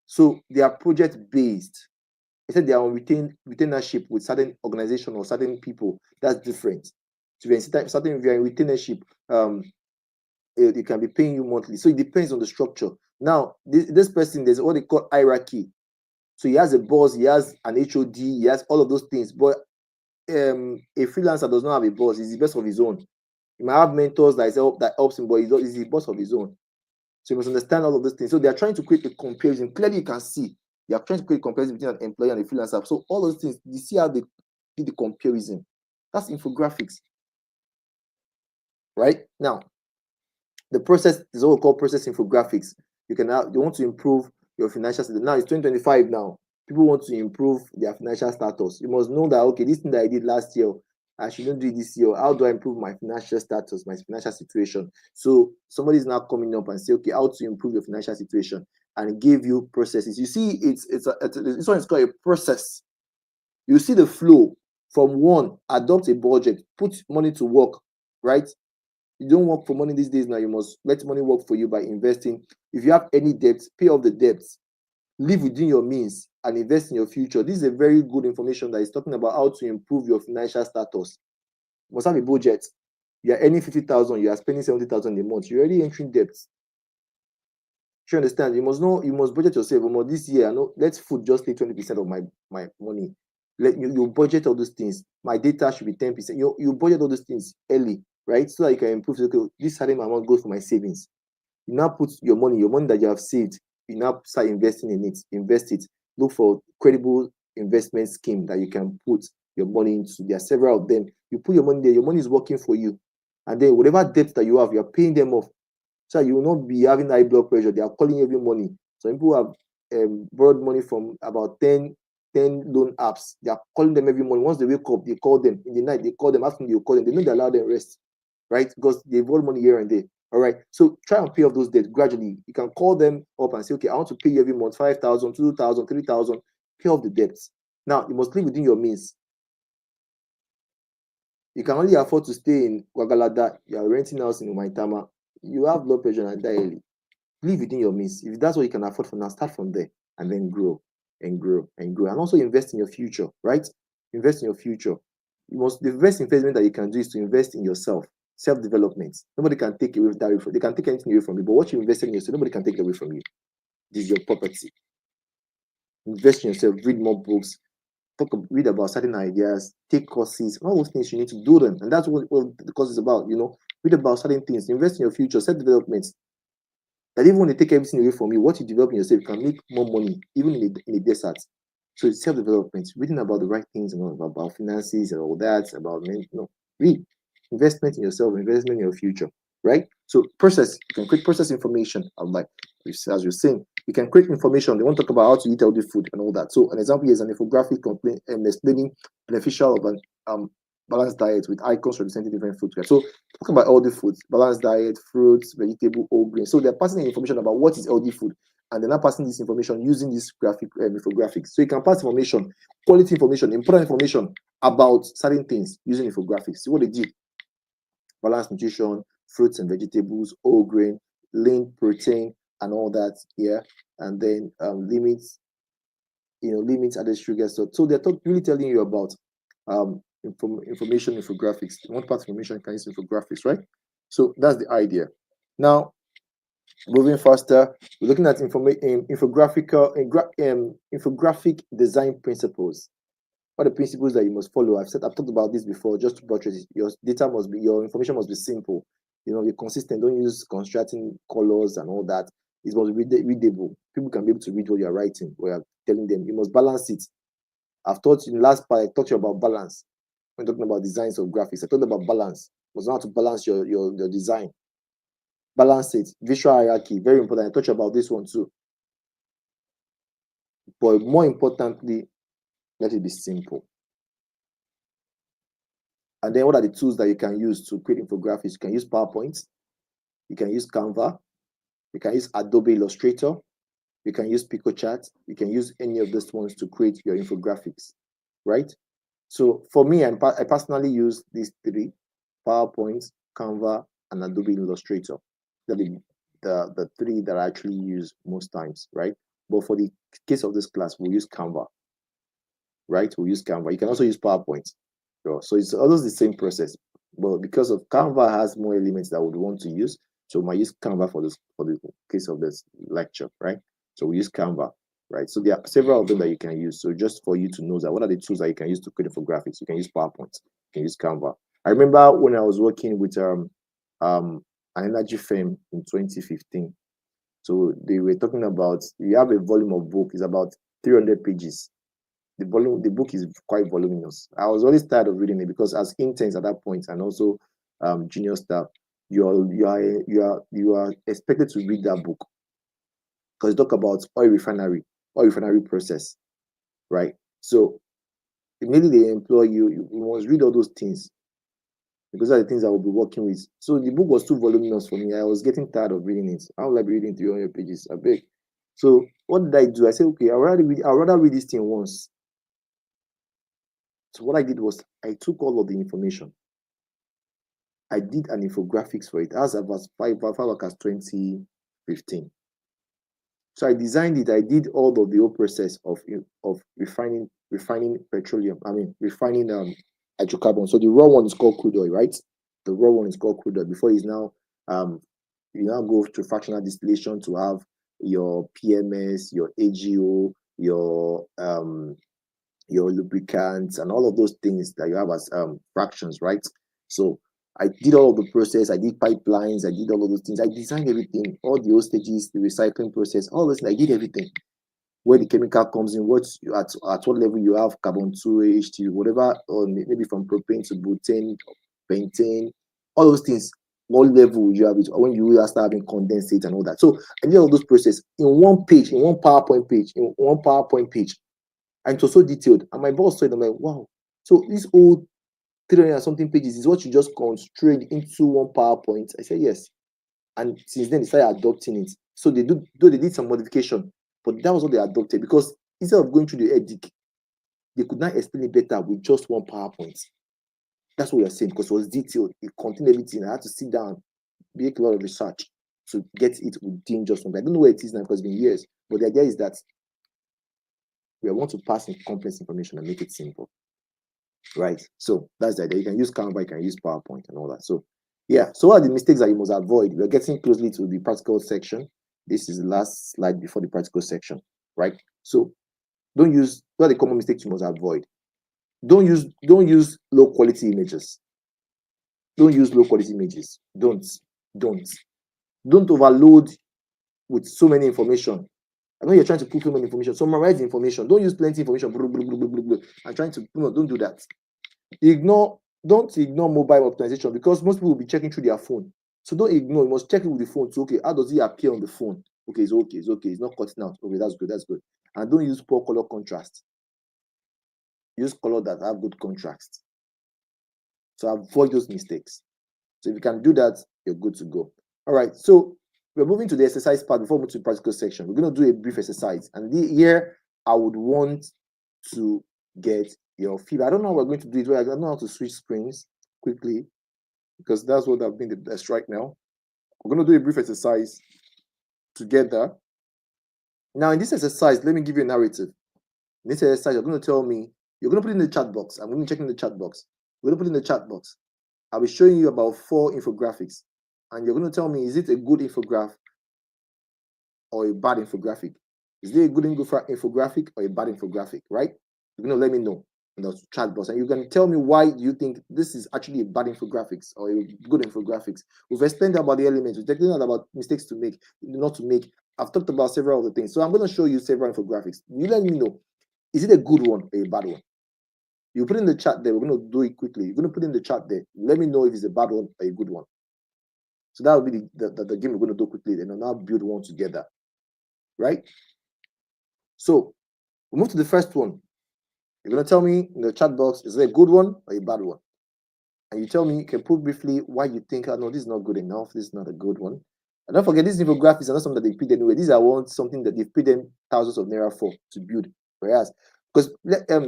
S1: So they are project based. They said they are on retainership with certain organization or certain people. That's different. So if you're in retainership, they can be paying you monthly. So it depends on the structure. Now, this person, there's what they call hierarchy. So he has a boss, he has an HOD, he has all of those things. But a freelancer does not have a boss. He's the best of his own. He might have mentors that helps him, but he's the boss of his own. So you must understand all of those things. So they are trying to create a comparison. Clearly, you can see they are trying to create a comparison between an employee and a freelancer. So all those things, you see how they do the comparison. That's infographics. Right? Now, the process is what we call process infographics. You want to improve your financial status. Now it's 2025 now. People want to improve their financial status. You must know that, okay, this thing that I did last year, I shouldn't do it this year. How do I improve my financial status, my financial situation? So somebody is now coming up and say, okay, how to improve your financial situation, and give you processes. You see, this one is called a process. You see the flow from one, adopt a budget, put money to work, right? You don't work for money these days now. You must let money work for you by investing. If you have any debts, pay off the debts. Live within your means and invest in your future. This is a very good information that is talking about how to improve your financial status. You must have a budget. You are earning 50,000, you are spending 70,000 a month. You're already entering debts. You understand? You must know. You must budget yourself. This year, let food just take 20% of my money. Let you budget all those things. My data should be 10%. You budget all those things early, right? So that you can improve. Okay, this certain amount goes for my savings. You now put your money that you have saved, you now start investing in it. Invest it. Look for credible investment scheme that you can put your money into. There are several of them. You put your money there, your money is working for you. And then whatever debt that you have, you're paying them off. So you will not be having high blood pressure. They are calling every money. Some people have borrowed money from about 10 loan apps. They are calling them every morning. Once they wake up, they call them. In the night, they call them. After they call them. They know they allow them rest, right? Because they borrowed money here and there. All right. So try and pay off those debts gradually. You can call them up and say, okay, I want to pay you every month 5,000, 2,000, 3,000. Pay off the debts. Now you must live within your means. You can only afford to stay in Guagalada. You are renting house in Umaitama. You have blood pressure and die early. Live within your means. If that's what you can afford for now, start from there and then grow and grow and grow. And also invest in your future, right? Invest in your future. The best investment that you can do is to invest in yourself. Self-development. Nobody can take away that. They can take anything away from you, but what you invested in yourself, nobody can take it away from you. This is your property. Invest in yourself. Read more books. Read about certain ideas. Take courses. All those things you need to do them, and that's what the course is about. Read about certain things. Invest in your future. Self-development. That even when they take everything away from you, what you develop in yourself can make more money, even in the desert. So it's self-development, reading about the right things, about finances and all that, about read. Investment in yourself, investment in your future, right? So process, you can create process information. As you're saying, you can create information. They want to talk about how to eat healthy food and all that. So an example is an infographic explaining beneficial of an balanced diet with icons representing different food. So talk about healthy foods, balanced diet, fruits, vegetable, whole grain. So they're passing information about what is healthy food, and they're not passing this information using this infographics. So you can pass information, quality information, important information about certain things using infographics. See what they did: balanced nutrition, fruits and vegetables, whole grain, lean protein, and all that. Yeah, and then limits added sugar. So they're really telling you about information infographics. One part information can use infographics, right? So that's the idea. Now, Moving faster, we're looking at infographic design principles. What are the principles that you must follow? I've talked about this before. Just to buttress it, your information must be simple. Be consistent. Don't use constructing colors and all that. It must be readable. People can be able to read what you're writing, what you're telling them. You must balance it. I've taught you in the last part, I taught you about balance. When talking about designs of graphics, I talked about balance. You must know how to balance your design. Balance it. Visual hierarchy, very important. I taught you about this one too. But more importantly, let it be simple. And then what are the tools that you can use to create infographics? You can use PowerPoint, you can use Canva, you can use Adobe Illustrator, you can use PicoChat, you can use any of these ones to create your infographics, right? So for me, I personally use these three: PowerPoint, Canva, and Adobe Illustrator. The three that I actually use most times, right? But for the case of this class, we'll use Canva, right? We'll use Canva. You can also use PowerPoint. So it's almost the same process. But because of Canva has more elements that I would want to use, so we might use Canva for the case of this lecture, right? So we use Canva, right? So there are several of them that you can use. So just for you to know that what are the tools that you can use to create infographics? You can use PowerPoint, you can use Canva. I remember when I was working with an energy firm in 2015. So they were talking about, you have a volume of book, it's about 300 pages. The book is quite voluminous. I was always tired of reading it because as interns at that point and also junior staff, you are expected to read that book because talk about oil refinery process, right? So immediately they employ you, you must read all those things because are the things I will be working with. So the book was too voluminous for me. I was getting tired of reading it. I would like reading 300 pages. I beg. So what did I do? I said, okay, I'd rather read this thing once. So what I did was I took all of the information. I did an infographics for it as about 2015. So I designed it. I did all of the whole process of refining petroleum. Refining hydrocarbon. So the raw one is called crude oil, right? The raw one is called crude oil. Before is now you now go to fractional distillation to have your PMS, your AGO, your lubricants, and all of those things that you have as fractions, right? So I did all of the process. I did pipelines. I did all of those things. I designed everything, all the stages, the recycling process, all this. I did everything. Where the chemical comes in, at what level you have carbon 2, whatever, or maybe from propane to butane, pentane, all those things. What level you have it when you start having condensate and all that. So I did all those process in one page, in one PowerPoint page. And it was so detailed. And my boss said, I'm like, wow. So this old 300 and something pages is what you just constrained into one PowerPoint. I said, yes. And since then, they started adopting it. So they did some modification, but that was what they adopted because instead of going through the edic, they could not explain it better with just one PowerPoint. That's what we are saying because it was detailed. It contained everything. I had to sit down, make a lot of research to get it within just one. I don't know where it is now because it's been years. But the idea is that we want to pass in complex information and make it simple, right? So that's the idea. You can use Canva, you can use PowerPoint and all that. So yeah, so what are the mistakes that you must avoid? We're getting closely to the practical section. This is the last slide before the practical section, right? So what are the common mistakes you must avoid? Don't use low quality images. Don't use low quality images. Don't overload with so many information. I know you're trying to put too many information. Summarize the information. Don't use plenty information. I'm trying to don't do that. Don't ignore mobile optimization because most people will be checking through their phone. So don't ignore. You must check it with the phone. So okay, how does it appear on the phone? Okay, it's okay. It's not cutting out. Okay, that's good. And don't use poor color contrast. Use color that have good contrast. So avoid those mistakes. So if you can do that, you're good to go. All right. So we're moving to the exercise part before we move to the practical section. We're going to do a brief exercise. And here I would want to get your feedback. I don't know how we're going to do it. I don't know how to switch screens quickly because that's what I've been the best right now. We're going to do a brief exercise together. Now, in this exercise, let me give you a narrative. In this exercise, you're going to tell me, you're going to put in the chat box. I'm going to check in the chat box. We're going to put in the chat box. I'll be showing you about 4 infographics. And you're going to tell me, is it a good infographic or a bad infographic? Is there a good infographic or a bad infographic, right? You're going to let me know in the chat box, and you can tell me why you think this is actually a bad infographics or a good infographics. We've explained about the elements, we've explained about mistakes to make, not to make. I've talked about several of the things. So I'm going to show you several infographics. You let me know, is it a good one or a bad one? You put in the chat there, we're going to do it quickly. You're going to put in the chat there. Let me know if it's a bad one or a good one. So that will be the game we're going to do quickly, and now build one together, right? So we move to the first one. You're going to tell me in the chat box, is it a good one or a bad one? And you tell me, you can put briefly why you think, oh, no, this is not good enough. This is not a good one. And don't forget, these infographics are not something that they paid anyway. These are something that they've paid them thousands of naira for to build. Whereas, because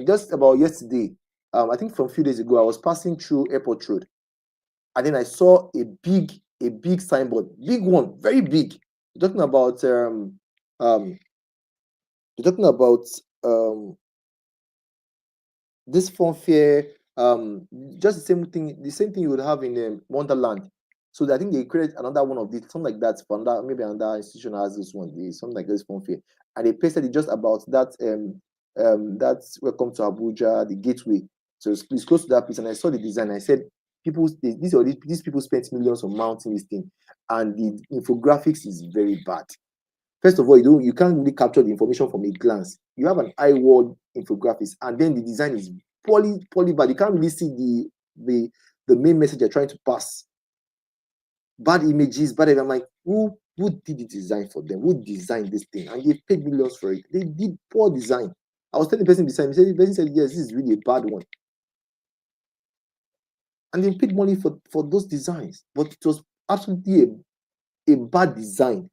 S1: just about yesterday, I think from a few days ago, I was passing through Airport Road, and then I saw a big signboard, big one, very big. You're talking about this funfair, just the same thing you would have in Wonderland. So I think they created another one of these, something like that, for maybe another institution has this one, something like this funfair, and they pasted it just about that that's Welcome to Abuja, the gateway. So it's close to that place, and I saw the design. I said, these people spent millions on mounting this thing, and the infographics is very bad. First of all, you can't really capture the information from a glance. You have an eye wall infographics, and then the design is poorly bad. You can't really see the main message you're trying to pass. Bad images, bad. I'm like, who did the design for them? Who designed this thing? And they paid millions for it. They did poor design. I was telling the person beside me, the person said, yes, this is really a bad one. And they paid money for those designs, but it was absolutely a bad design.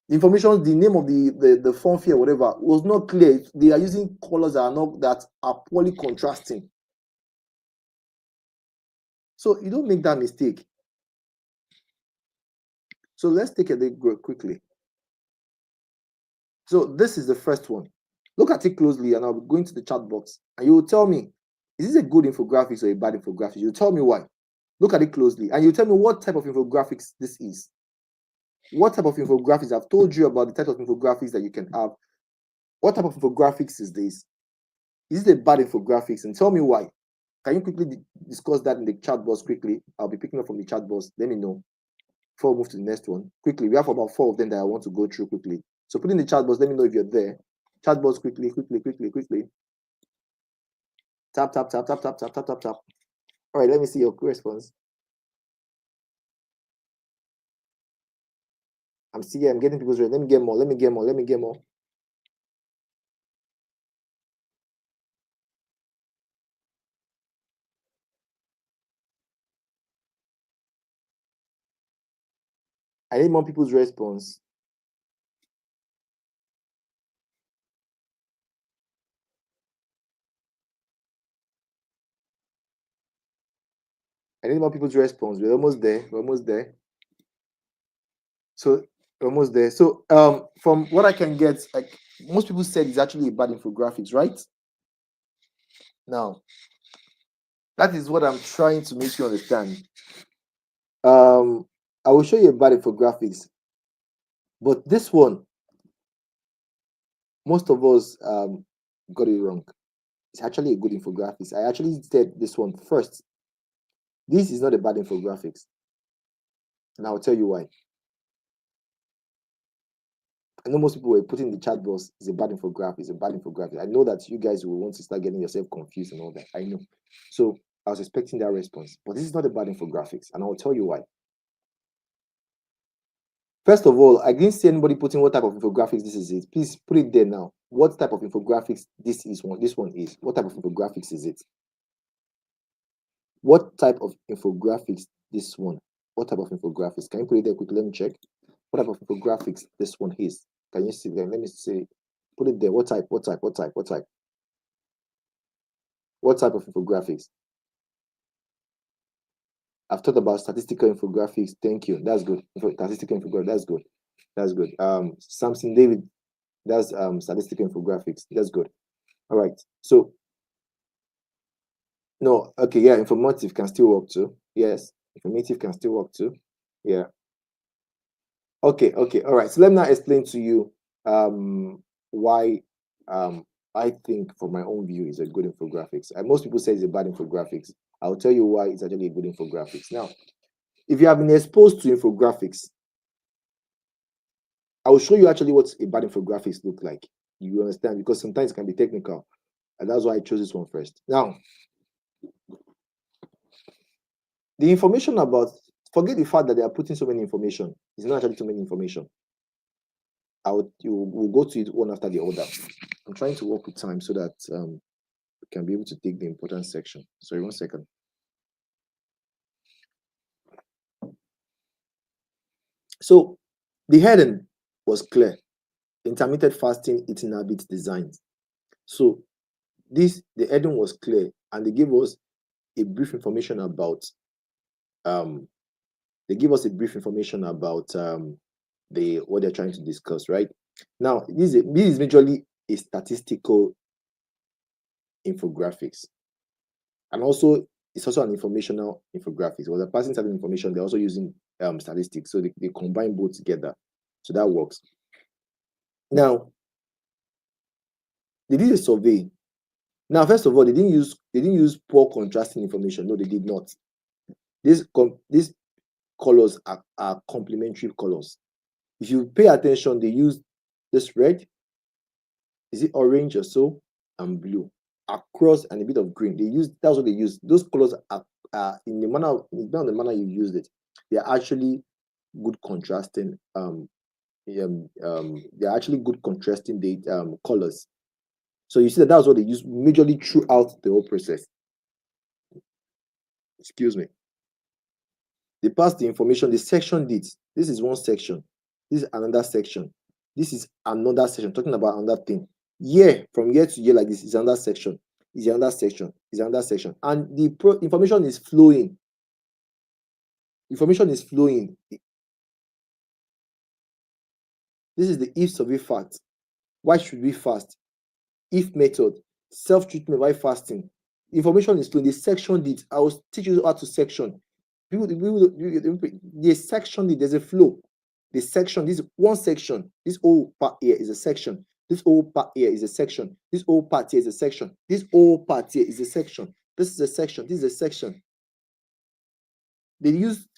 S1: The information, the name of the funfair, whatever, was not clear. They are using colors that are poorly contrasting. So you don't make that mistake. So let's take a look quickly. So this is the first one. Look at it closely, and I'll be going to the chat box, and you will tell me, is this a good infographics or a bad infographics? You tell me why. Look at it closely, and you tell me what type of infographics this is. What type of infographics? I've told you about the type of infographics that you can have. What type of infographics is this? Is it a bad infographics? And tell me why. Can you quickly discuss that in the chat box quickly? I'll be picking up from the chat box. Let me know before we move to the next one. Quickly, we have about 4 of them that I want to go through quickly. So put in the chat box. Let me know if you're there. Chat box quickly. Tap. All right, let me see your response. I'm getting people's ready. Let me get more. I need more people's response. I need more people's response. We're almost there. So we're almost there. So from what I can get, like most people said, it's actually a bad infographics, right? Now, that is what I'm trying to make you understand. I will show you a bad infographics, but this one, most of us got it wrong. It's actually a good infographics. I actually said this one first. This is not a bad infographics, and I'll tell you why. I know most people were putting in the chat box, it's a bad infographic. I know that you guys will want to start getting yourself confused and all that. I know. So I was expecting that response. But this is not a bad infographics, and I'll tell you why. First of all, I didn't see anybody putting what type of infographics this is. Please put it there now. What type of infographics this one is? What type of infographics is it? What type of infographics this one? What type of infographics? Can you put it there quickly? Let me check. What type of infographics this one is? Can you see them? Let me see. Put it there. What type? What type of infographics? I've talked about statistical infographics. Thank you. That's good. Statistical infographics. That's good. Samson David, that's statistical infographics. That's good. All right. So no, okay, yeah, informative can still work too. Yes, informative can still work too. Yeah. Okay, all right. So let me now explain to you why I think, from my own view, is a good infographics. And most people say it's a bad infographics. I'll tell you why it's actually a good infographics. Now, if you have been exposed to infographics, I will show you actually what a bad infographics look like. You understand? Because sometimes it can be technical, and that's why I chose this one first. Now, the information about, forget the fact that they are putting so many information. It's not actually too many information. We'll go to it one after the other. I'm trying to work with time so that we can be able to take the important section. Sorry, 1 second. So the heading was clear: intermittent fasting, eating habits designs. So the heading was clear, and they gave us a brief information about what they're trying to discuss, right? Now, this is majorly a statistical infographics, and also it's also an informational infographics. Well, they're passing certain information, they're also using statistics, so they combine both together, so that works. Now, they did a survey. Now, first of all, they didn't use poor contrasting information. No, they did not. These colors are complementary colors. If you pay attention, they use this red, is it orange or so, and blue across, and a bit of green. That's what they use. Those colors are in the manner you used it. They're actually good contrasting. They're actually good contrasting the colors. So you see that that's what they use majorly throughout the whole process. Excuse me. They pass the information. The section did. This is one section. This is another section. This is another section talking about another thing. Year from year to year like this is another section. Is another section. Is another section. And the information is flowing. Information is flowing. This is the if survey fact. Why should we fast? If method. Self-treatment while fasting. Information is flowing. The section did. I will teach you how to section. The section did. There's a flow. The section, this one section, this whole part here is a section. This whole part here is a section. This whole part here is a section. This whole part here is a section. This is a section. This is a section. They use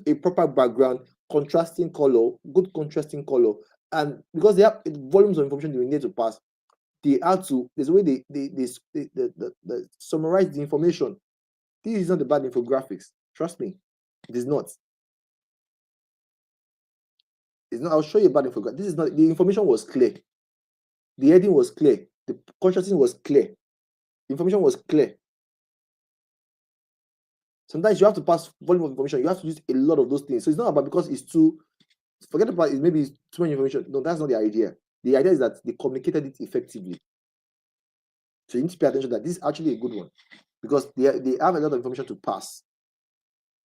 S1: a proper background, contrasting color, good contrasting color, and because they have volumes of information they need to pass, they have to. There's a way they summarize the information. This is not the bad infographics. Trust me, it is not. It's not. I'll show you about infographics. This is not. The information was clear. The heading was clear. The contrasting was clear. The information was clear. Sometimes you have to pass volume of information. You have to use a lot of those things. So it's not about because it's too. Forget about it. Maybe it's too much information. No, that's not the idea. The idea is that they communicated it effectively. So you need to pay attention that this is actually a good one because they have a lot of information to pass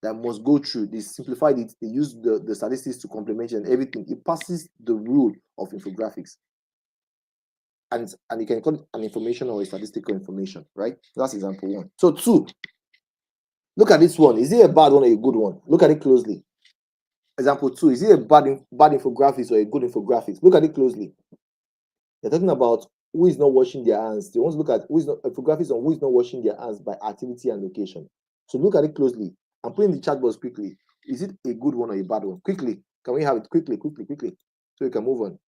S1: that must go through. They simplified it. They use the statistics to complement it and everything. It passes the rule of infographics. And you can call it an information or a statistical information, right? That's example one. So 2, look at this one. Is it a bad one or a good one? Look at it closely. Example 2, is it a bad infographics or a good infographics? Look at it closely. They're talking about who is not washing their hands. They want to look at who is not infographics on who is not washing their hands by activity and location. So look at it closely and put in the chat box quickly. Is it a good one or a bad one? Quickly. Can we have it quickly, so we can move on?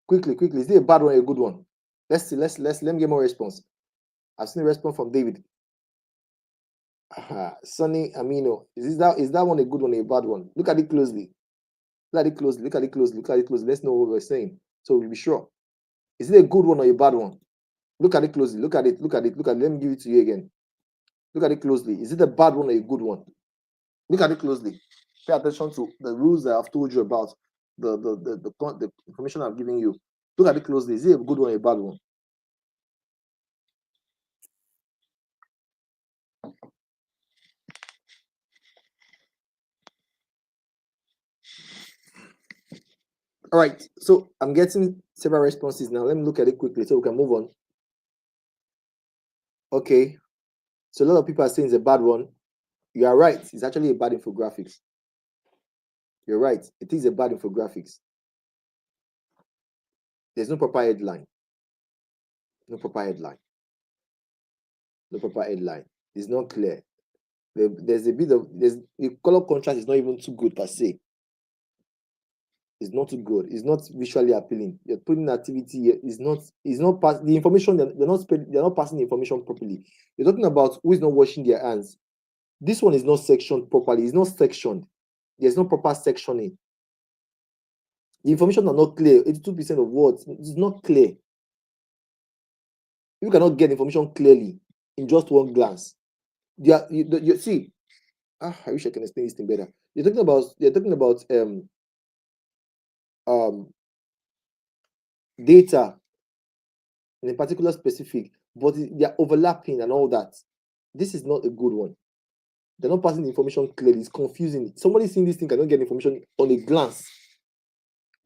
S1: Quickly. Is it a bad one or a good one? Let's see. Let me get more response. I've seen a response from David. Sonny Amino. Is that one a good one or a bad one? Look at it closely. Look at it closely. Let's know what we're saying, so we'll be sure. Is it a good one or a bad one? Look at it closely. Look at it. Let me give it to you again. Look at it closely. Is it a bad one or a good one? Look at it closely. Pay attention to the rules that I've told you about, the information I've given you. Look at it closely. Is it a good one or a bad one? All right. So I'm getting several responses now. Let me look at it quickly so we can move on. Okay. So a lot of people are saying it's a bad one. You are right. It's actually a bad infographics. You're right. It is a bad infographics. There's no proper headline. No proper headline. No proper headline. It's not clear. There's a bit of the color contrast is not even too good per se. It's not too good. It's not visually appealing. You're putting activity here. It's not the information. They're not passing the information properly. You're talking about who is not washing their hands. This one is not sectioned properly. It's not sectioned. There's no proper sectioning. The information are not clear. 82% of words. It's not clear. You cannot get information clearly in just one glance. You see. I wish I can explain this thing better. You're talking about data in a particular specific, but they're overlapping and all that. This is not a good one. They're not passing the information clearly. It's confusing. Somebody seeing this thing cannot get information on a glance.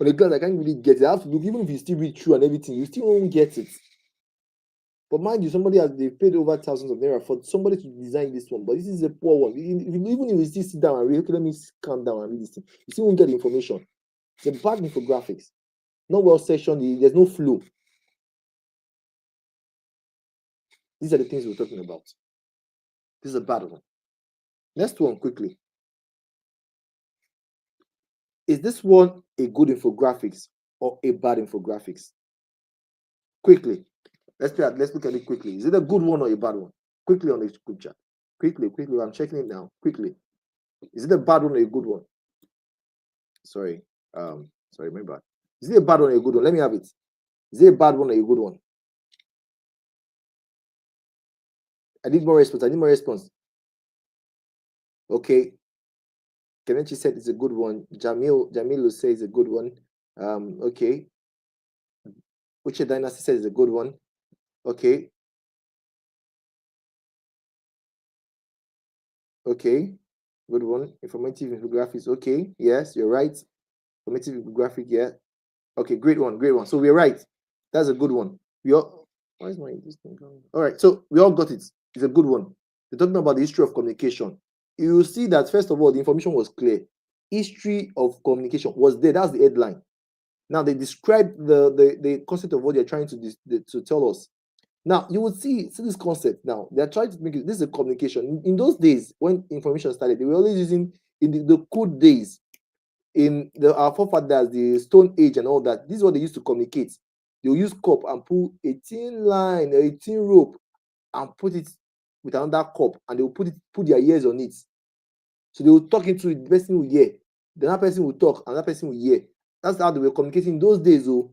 S1: On a glance, I can't really get it. I have to look, even if you still read through and everything, you still won't get it. But mind you, they've paid over thousands of naira for somebody to design this one. But this is a poor one. Even if you still sit down and read, okay, let me calm down and read this thing, you still won't get the information. It's a bad infographics. Not well sectioned. There's no flow. These are the things we're talking about. This is a bad one. Next one, quickly. Is this one a good infographics or a bad infographics? Quickly. Let's look at it quickly. Is it a good one or a bad one? Quickly on the group chat. Quickly. I'm checking it now. Quickly. Is it a bad one or a good one? Sorry, my bad. Is it a bad one or a good one? Let me have it. Is it a bad one or a good one? I need more response. Okay. Kenechi said it's a good one. Jamilu says it's a good one. Okay. Uche Dynasty says it's a good one. Okay. Okay. Good one. Informative infographics. Okay. Yes, you're right. Informative infographic. Yeah. Okay. Great one. So we're right. That's a good one. Why is my this thing going? All right. So we all got it. It's a good one. We're talking about the history of communication. You will see that first of all, the information was clear. History of communication was there. That's the headline. Now they describe the concept of what they're trying to tell us. Now you would see this concept. Now they're trying to make it. This is a communication. In those days when information started, they were always using in the good days, in our forefathers, the Stone Age and all that. This is what they used to communicate. They'll use cup and pull a thin line, a thin rope, and put it with another cup, and they'll put their ears on it. So they will talk into it, the person will hear. The other person will talk, another person will hear. That's how they were communicating in those days. Oh,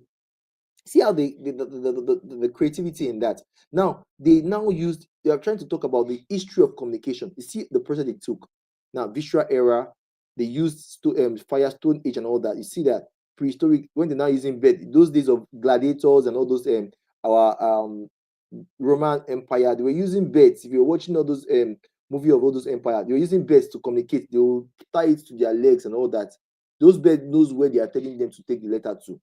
S1: see how the creativity in that. Now they are trying to talk about the history of communication. You see the process they took. Now visual era, they used fire, Stone Age and all that. You see that prehistoric, when they're now using bed, those days of gladiators and all those our Roman Empire, they were using beds. If you're watching all those movie of all those empires, they were using beds to communicate. They will tie it to their legs and all that. Those beds knows where they are telling them to take the letter to.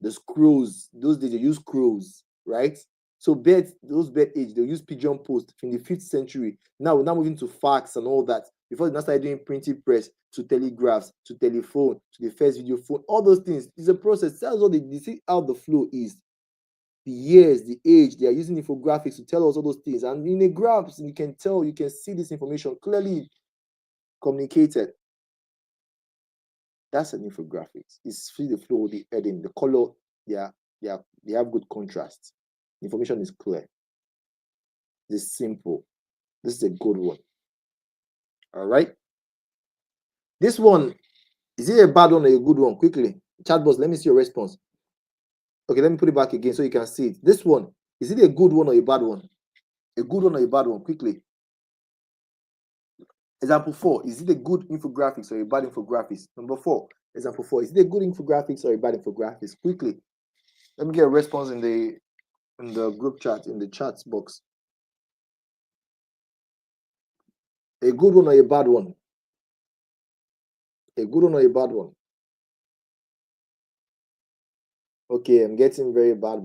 S1: The scrolls, those days they use scrolls, right? So those bed age, they'll use pigeon post in the 5th century. Now we're now moving to fax and all that. Before they now started doing printing press, to telegraphs, to telephone, to the first video phone, all those things. It's a process. That's what they see how the flow is. The years, the age, they are using infographics to tell us all those things. And in the graphs, you can see this information clearly communicated. That's an infographics. It's see the flow, the heading, the color. They have good contrast. Information is clear. It's simple. This is a good one. All right. This one, is it a bad one or a good one? Quickly, chat box. Let me see your response. Okay, let me put it back again so you can see it. This one, is it a good one or a bad one? A good one or a bad one? Quickly. Example 4, is it a good infographics or a bad infographics? Number 4, example 4, is it a good infographics or a bad infographics? Quickly. Let me get a response in the group chat, in the chat box. A good one or a bad one? A good one or a bad one? Okay, I'm getting very bad.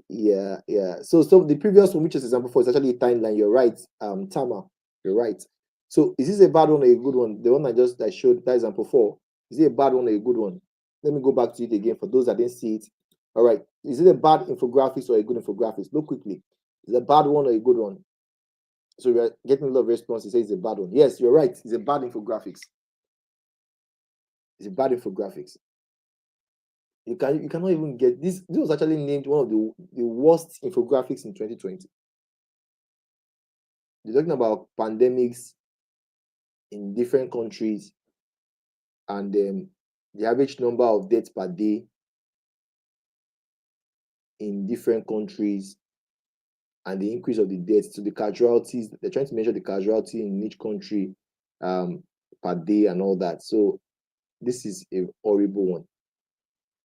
S1: Yeah. So the previous one, which is example 4, is actually a timeline. You're right, Tama. You're right. So is this a bad one or a good one? The one I showed, that example 4, is it a bad one or a good one? Let me go back to it again for those that didn't see it. All right. Is it a bad infographics or a good infographics? Look quickly. Is it a bad one or a good one? So we are getting a lot of responses. Say it's a bad one. Yes, you're right. It's a bad infographics. It's a bad infographics. You cannot even get this. This was actually named one of the worst infographics in 2020. You're talking about pandemics in different countries and the average number of deaths per day in different countries and the increase of the deaths to the casualties. They're trying to measure the casualty in each country per day and all that. So this is a horrible one.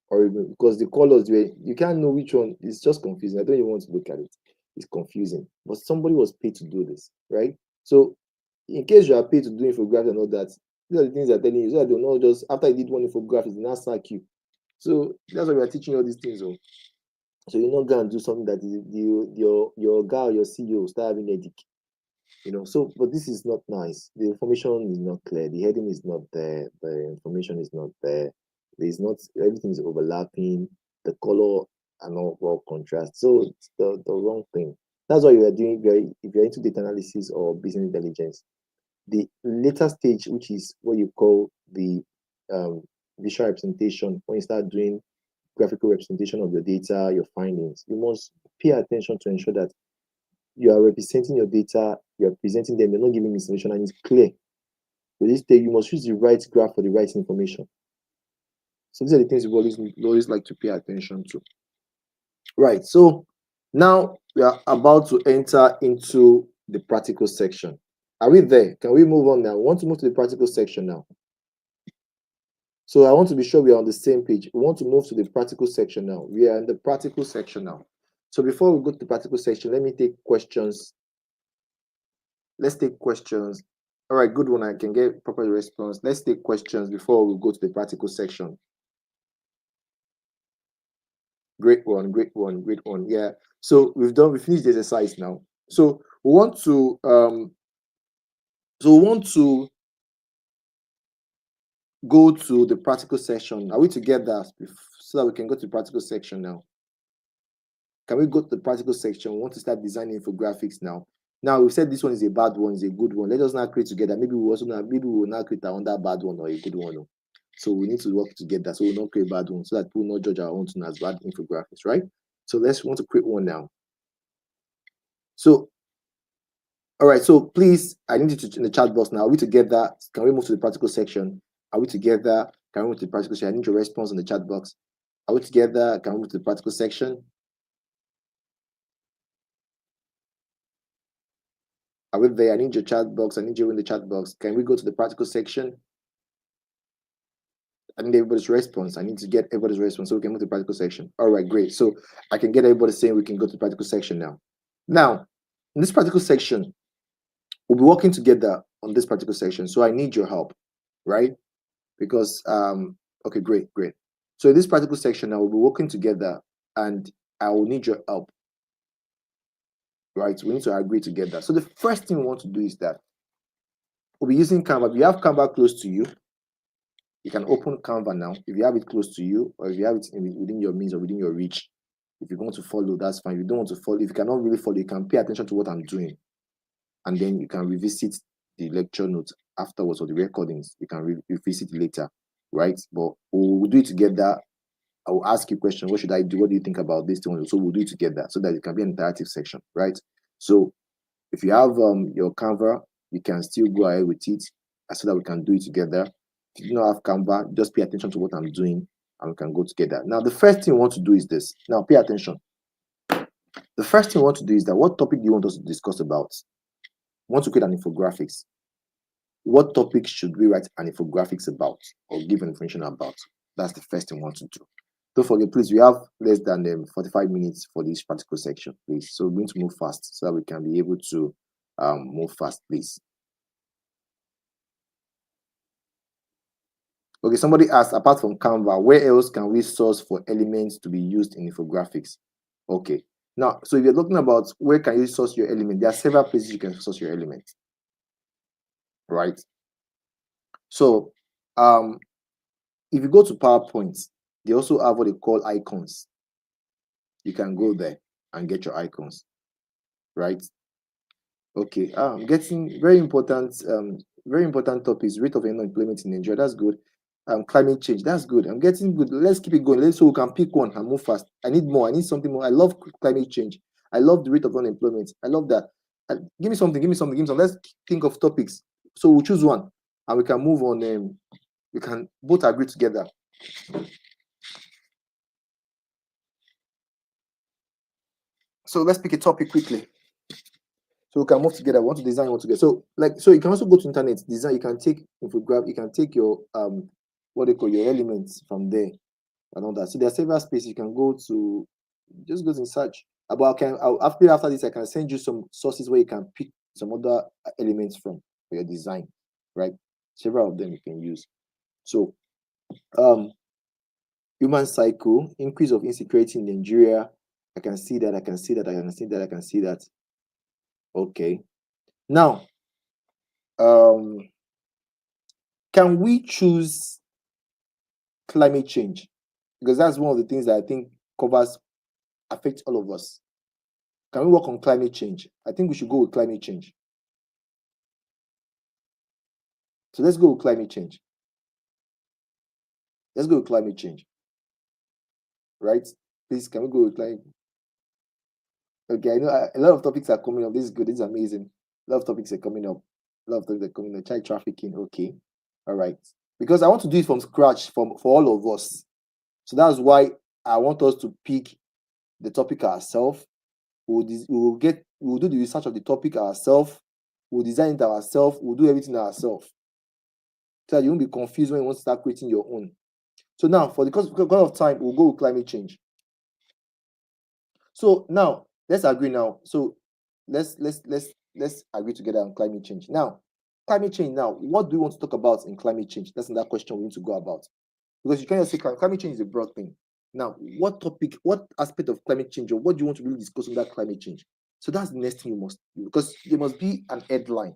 S1: Horrible because the colors were you can't know which one. It's just confusing. I don't even want to look at it. It's confusing. But somebody was paid to do this, right? So in case you are paid to do infographics and all that, these are the things they're telling you. So that they'll not just after you did one infographics, they now sack you. So that's why we are teaching you all these things. Oh. So you're not gonna do something that your guy or your CEO start having headache. So but this is not nice. The information is not clear, the heading is not there, the information is not there, there's not everything is overlapping, the color and all well contrast. So it's the wrong thing. That's why you are doing if you're into data analysis or business intelligence, the later stage, which is what you call the um, visual representation, when you start doing graphical representation of your data, your findings, you must pay attention to ensure that you are representing your data, you are presenting them, you're not giving misinformation, and it's clear. So this day, you must use the right graph for the right information. So these are the things you always like to pay attention to. Right. So now we are about to enter into the practical section. Are we there? Can we move on now? We want to move to the practical section now. So I want to be sure we are on the same page. We want to move to the practical section now. We are in the practical section now. So before we go to the practical section, let me take questions. Let's take questions. All right, good one. I can get proper response. Let's take questions before we go to the practical section. Great one. Yeah. So we finished the exercise now. So we want to go to the practical section. Are we together so that we can go to the practical section now? Can we go to the practical section? We want to start designing infographics now. Now we said this one is a bad one, is a good one. Let us now create together. Maybe we will now create another bad one or a good one. So we need to work together. So we'll not create bad one so that people will not judge our own tune as bad infographics, right? So let's want to create one now. So all right, so please, I need you to in the chat box now. Are we together? Can we move to the practical section? Are we together? Can we move to the practical section? I need your response in the chat box. Are we together? Can we move to the practical section? Are we there? I need your chat box. I need you in the chat box. Can we go to the practical section? I need everybody's response. I need to get everybody's response so we can move to the practical section. All right, great. So I can get everybody saying we can go to the practical section now. Now, in this practical section, we'll be working together on this practical section. So I need your help, right? Because okay, great. So in this practical section, I will be working together and I will need your help. Right? We need to agree together. So the first thing we want to do is that we'll be using Canva. If you have Canva close to you, you can open Canva now. If you have it close to you, or if you have it within your means or within your reach, if you want to follow, that's fine. If you don't want to follow, if you cannot really follow, you can pay attention to what I'm doing. And then you can revisit the lecture notes afterwards or the recordings. You can revisit later, right? But we'll do it together. I will ask you a question. What should I do? What do you think about this thing? So we'll do it together so that it can be an interactive section, right? So if you have your Canva, you can still go ahead with it so that we can do it together. If you don't have Canva, just pay attention to what I'm doing and we can go together. Now, the first thing we want to do is this. Now, pay attention. The first thing we want to do is that what topic do you want us to discuss about? We want to create an infographics. What topic should we write an infographics about or give information about? That's the first thing we want to do. Don't forget, please, we have less than 45 minutes for this particular section, please. So we're going to move fast so that we can be able to move fast, please. Okay, somebody asked, apart from Canva, where else can we source for elements to be used in infographics? Okay. Now, so if you're looking about where can you source your element, there are several places you can source your element, right? So, if you go to PowerPoint, they also have what they call icons. You can go there and get your icons, right? Okay. Getting very important topics. Rate of unemployment in Nigeria. That's good. Climate change. That's good. I'm getting good. Let's keep it going. So we can pick one and move fast. I need more. I need something more. I love climate change. I love the rate of unemployment. I love that. Give me something. Give me something. Give me something. Let's think of topics. So we'll choose one and we can move on. We can both agree together. So let's pick a topic quickly. So we can move together. We want to design one together. So you can also go to internet, design. You can take infographic. You can take your what they call your elements from there and all that. So there are several spaces you can go to. Just go and search. But after this, I can send you some sources where you can pick some other elements from for your design, right? Several of them you can use. So human cycle, increase of insecurity in Nigeria. I can see that. I can see that. I can see that. I can see that. Okay. Now, can we choose climate change? Because that's one of the things that I think affects all of us. Can we work on climate change? I think we should go with climate change. So let's go with climate change. Let's go with climate change. Right? Please, can we go with climate? Okay, I know a lot of topics are coming up. This is good. This is amazing. A lot of topics are coming up. A lot of topics are coming up. Child trafficking. Okay. All right. Because I want to do it from scratch for all of us. So that's why I want us to pick the topic ourselves. We'll do the research of the topic ourselves. We'll design it ourselves. We'll do everything ourselves. So that you won't be confused when you want to start creating your own. So now, because of time, we'll go with climate change. So now, let's agree now. So let's agree together on climate change. Now, climate change. Now, what do we want to talk about in climate change? That's another question we need to go about. Because you can't say climate change is a broad thing. Now, what aspect of climate change, or what do you want to really discuss on that climate change? So that's the next thing you must do, because there must be an headline.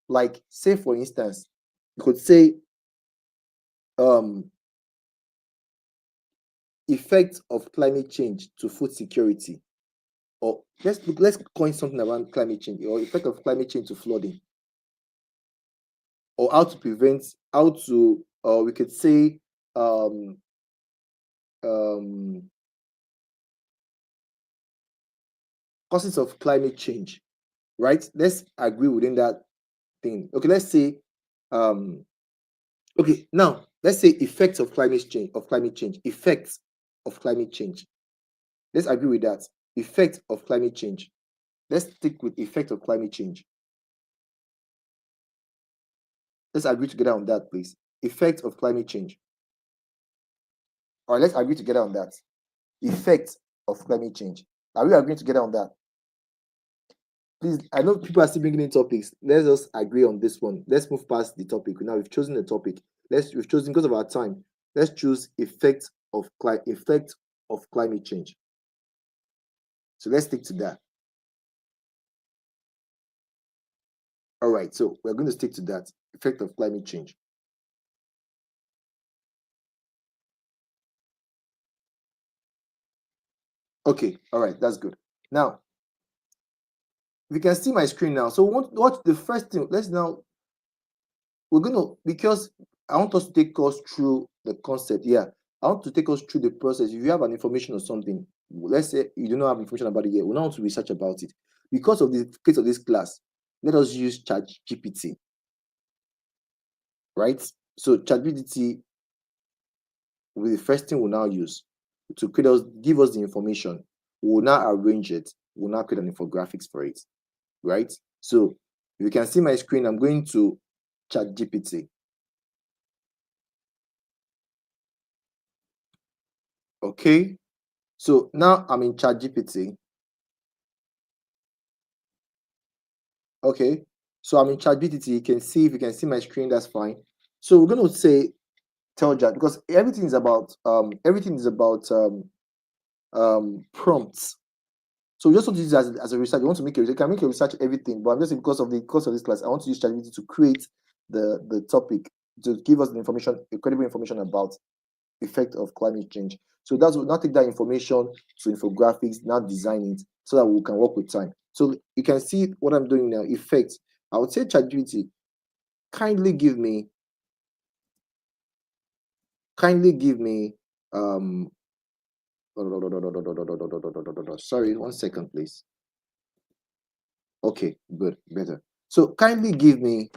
S1: Like, say for instance, you could say effect of climate change to food security, or let's coin something around climate change, or effect of climate change to flooding, or we could say causes of climate change, right? Let's agree within that thing. Okay, let's say okay, now let's say effects of climate change, effects of climate change. Let's agree with that. Effect of climate change. Let's stick with effect of climate change. Let's agree together on that, please. Effect of climate change. All right, let's agree together on that. Effect of climate change. Are we agreeing together on that? Please, I know people are still bringing in topics. Let's just agree on this one. Let's move past the topic. Now we've chosen the topic. We've chosen, because of our time. Let's choose effect of climate change. So let's stick to that. All right, so we're going to stick to that. Effect of climate change. Okay, all right, that's good. Now, you can see my screen now. So what's the first thing? Because I want us to take us through the concept. Yeah, I want to take us through the process. If you have an information or something, let's say you do not have information about it yet, we now want to research about it. Because of the case of this class, let us use ChatGPT. Right? So ChatGPT will be the first thing we'll now use to give us the information. We'll now arrange it. We'll now create an infographics for it. Right? So if you can see my screen, I'm going to ChatGPT. Okay. So now I'm in ChatGPT. Okay. So I'm in ChatGPT. You can see, if you can see my screen, that's fine. So we're going to say tell Chat, because everything is about prompts. So we just want to use it as a research. We want to make a research. You can make a research everything, but I'm just saying because of this class, I want to use ChatGPT to create the topic, to give us the information, incredible information about effect of climate change. So that's now take that information to infographics, now design it so that we can work with time. So you can see what I'm doing now. Effects. I would say ChatGPT, kindly give me sorry, 1 second, please. Okay, good, better. So kindly give me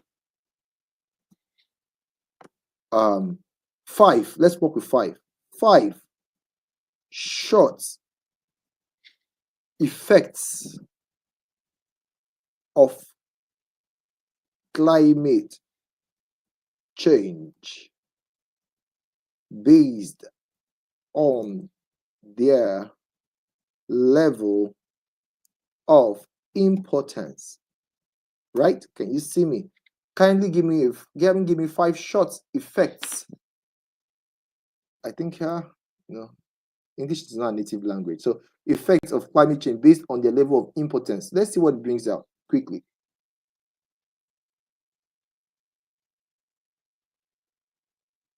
S1: 5. Let's work with 5. 5 short effects of climate change based on their level of importance. Right? Can you see me? Kindly give me 5 short effects. I think English is not a native language. So effects of climate change based on their level of importance. Let's see what it brings out quickly.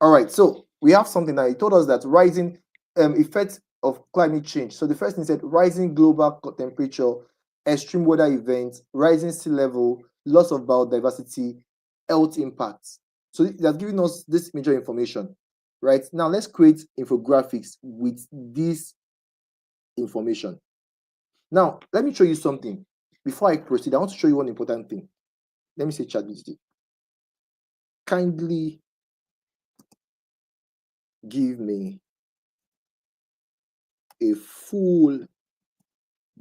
S1: All right, so we have something that he told us that rising effects of climate change. So the first thing said rising global temperature, extreme weather events, rising sea level, loss of biodiversity, health impacts. So that's giving us this major information. Right now, let's create infographics with this information. Now, let me show you something. Before I proceed, I want to show you one important thing. Let me say ChatGPT. Kindly give me a full,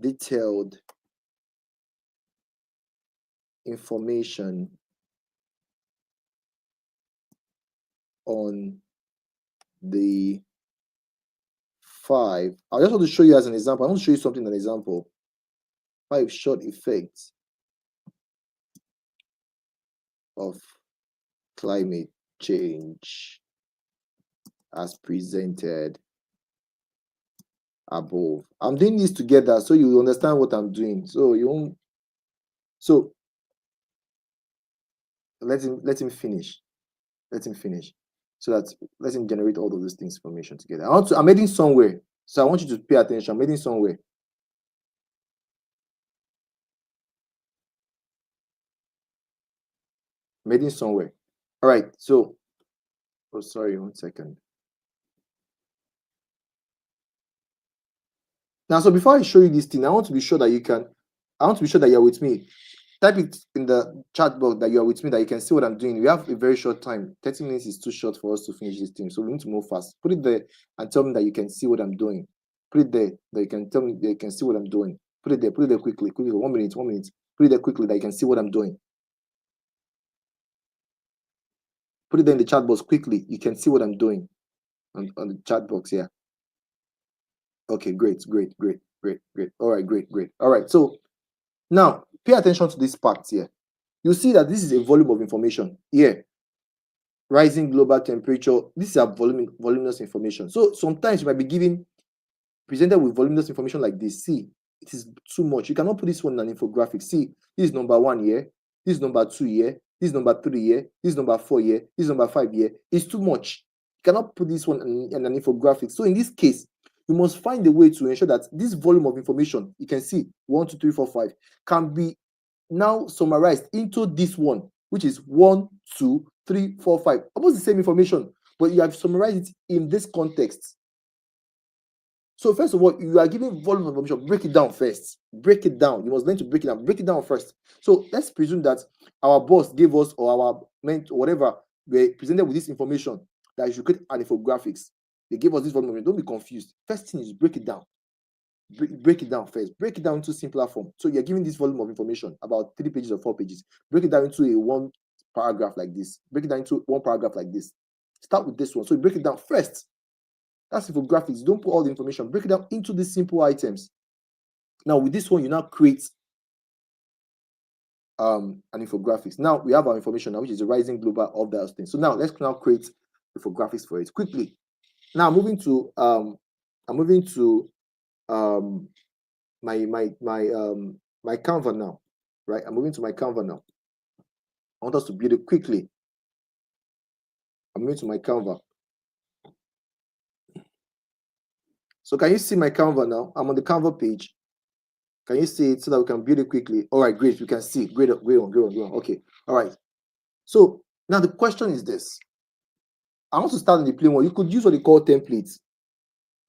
S1: detailed information on the 5. I just want to show you as an example. I want to show you something, an example. 5 short effects of climate change as presented above. I'm doing this together so you understand what I'm doing. So you won't. So let him finish. Let him finish. So that let him generate all of these things information together. I'm heading somewhere. So I want you to pay attention. I'm heading somewhere. I'm heading somewhere. All right. So, oh, sorry, 1 second. Now, so before I show you this thing, I want to be sure that you're with me. Type it in the chat box that you are with me, that you can see what I'm doing. We have a very short time. 30 minutes is too short for us to finish this thing. So we need to move fast. Put it there and tell me that you can see what I'm doing. Put it there that you can tell me that you can see what I'm doing. Put it there quickly. 1 minute. Put it there quickly that you can see what I'm doing. Put it there in the chat box quickly. You can see what I'm doing on the chat box here. Okay, great. All right, great. All right, so now pay attention to this part here. You see that this is a volume of information here. Rising global temperature. This is a voluminous information. So sometimes you might be presented with voluminous information like this. See, it is too much. You cannot put this one in an infographic. See, this is number 1 here. This is number 2 here. This is number 3 here. This is number 4 here. This is number 5 here. It's too much. You cannot put this one in an infographic. So in this case, you must find a way to ensure that this volume of information, you can see 1, 2, 3, 4, 5, can be now summarized into this one, which is 1, 2, 3, 4, 5. Almost the same information, but you have summarized it in this context. So first of all, you are giving volume of information. Break it down first. Break it down. You must learn to break it down. Break it down first. So let's presume that our boss gave us, or our mentor, whatever, were presented with this information that you should create an infographics. They gave us this volume of information. Don't be confused. First thing is break it down. Break it down first. Break it down into simpler form. So you're giving this volume of information, about 3 pages or 4 pages. Break it down into a 1 paragraph like this. Break it down into 1 paragraph like this. Start with this one. So you break it down first. That's infographics. Don't put all the information. Break it down into these simple items. Now with this one, you now create an infographics. Now we have our information now, which is the rising global of those things. So now let's now create infographics for it quickly. Now I'm moving to my Canva now, right? I'm moving to my Canva now. I want us to build it quickly. I'm moving to my Canva. So can you see my Canva now? I'm on the Canva page. Can you see it so that we can build it quickly? All right, great. You can see. Great. Great on. Okay. All right. So now the question is this. I want to start in the plain one. You could use what they call templates.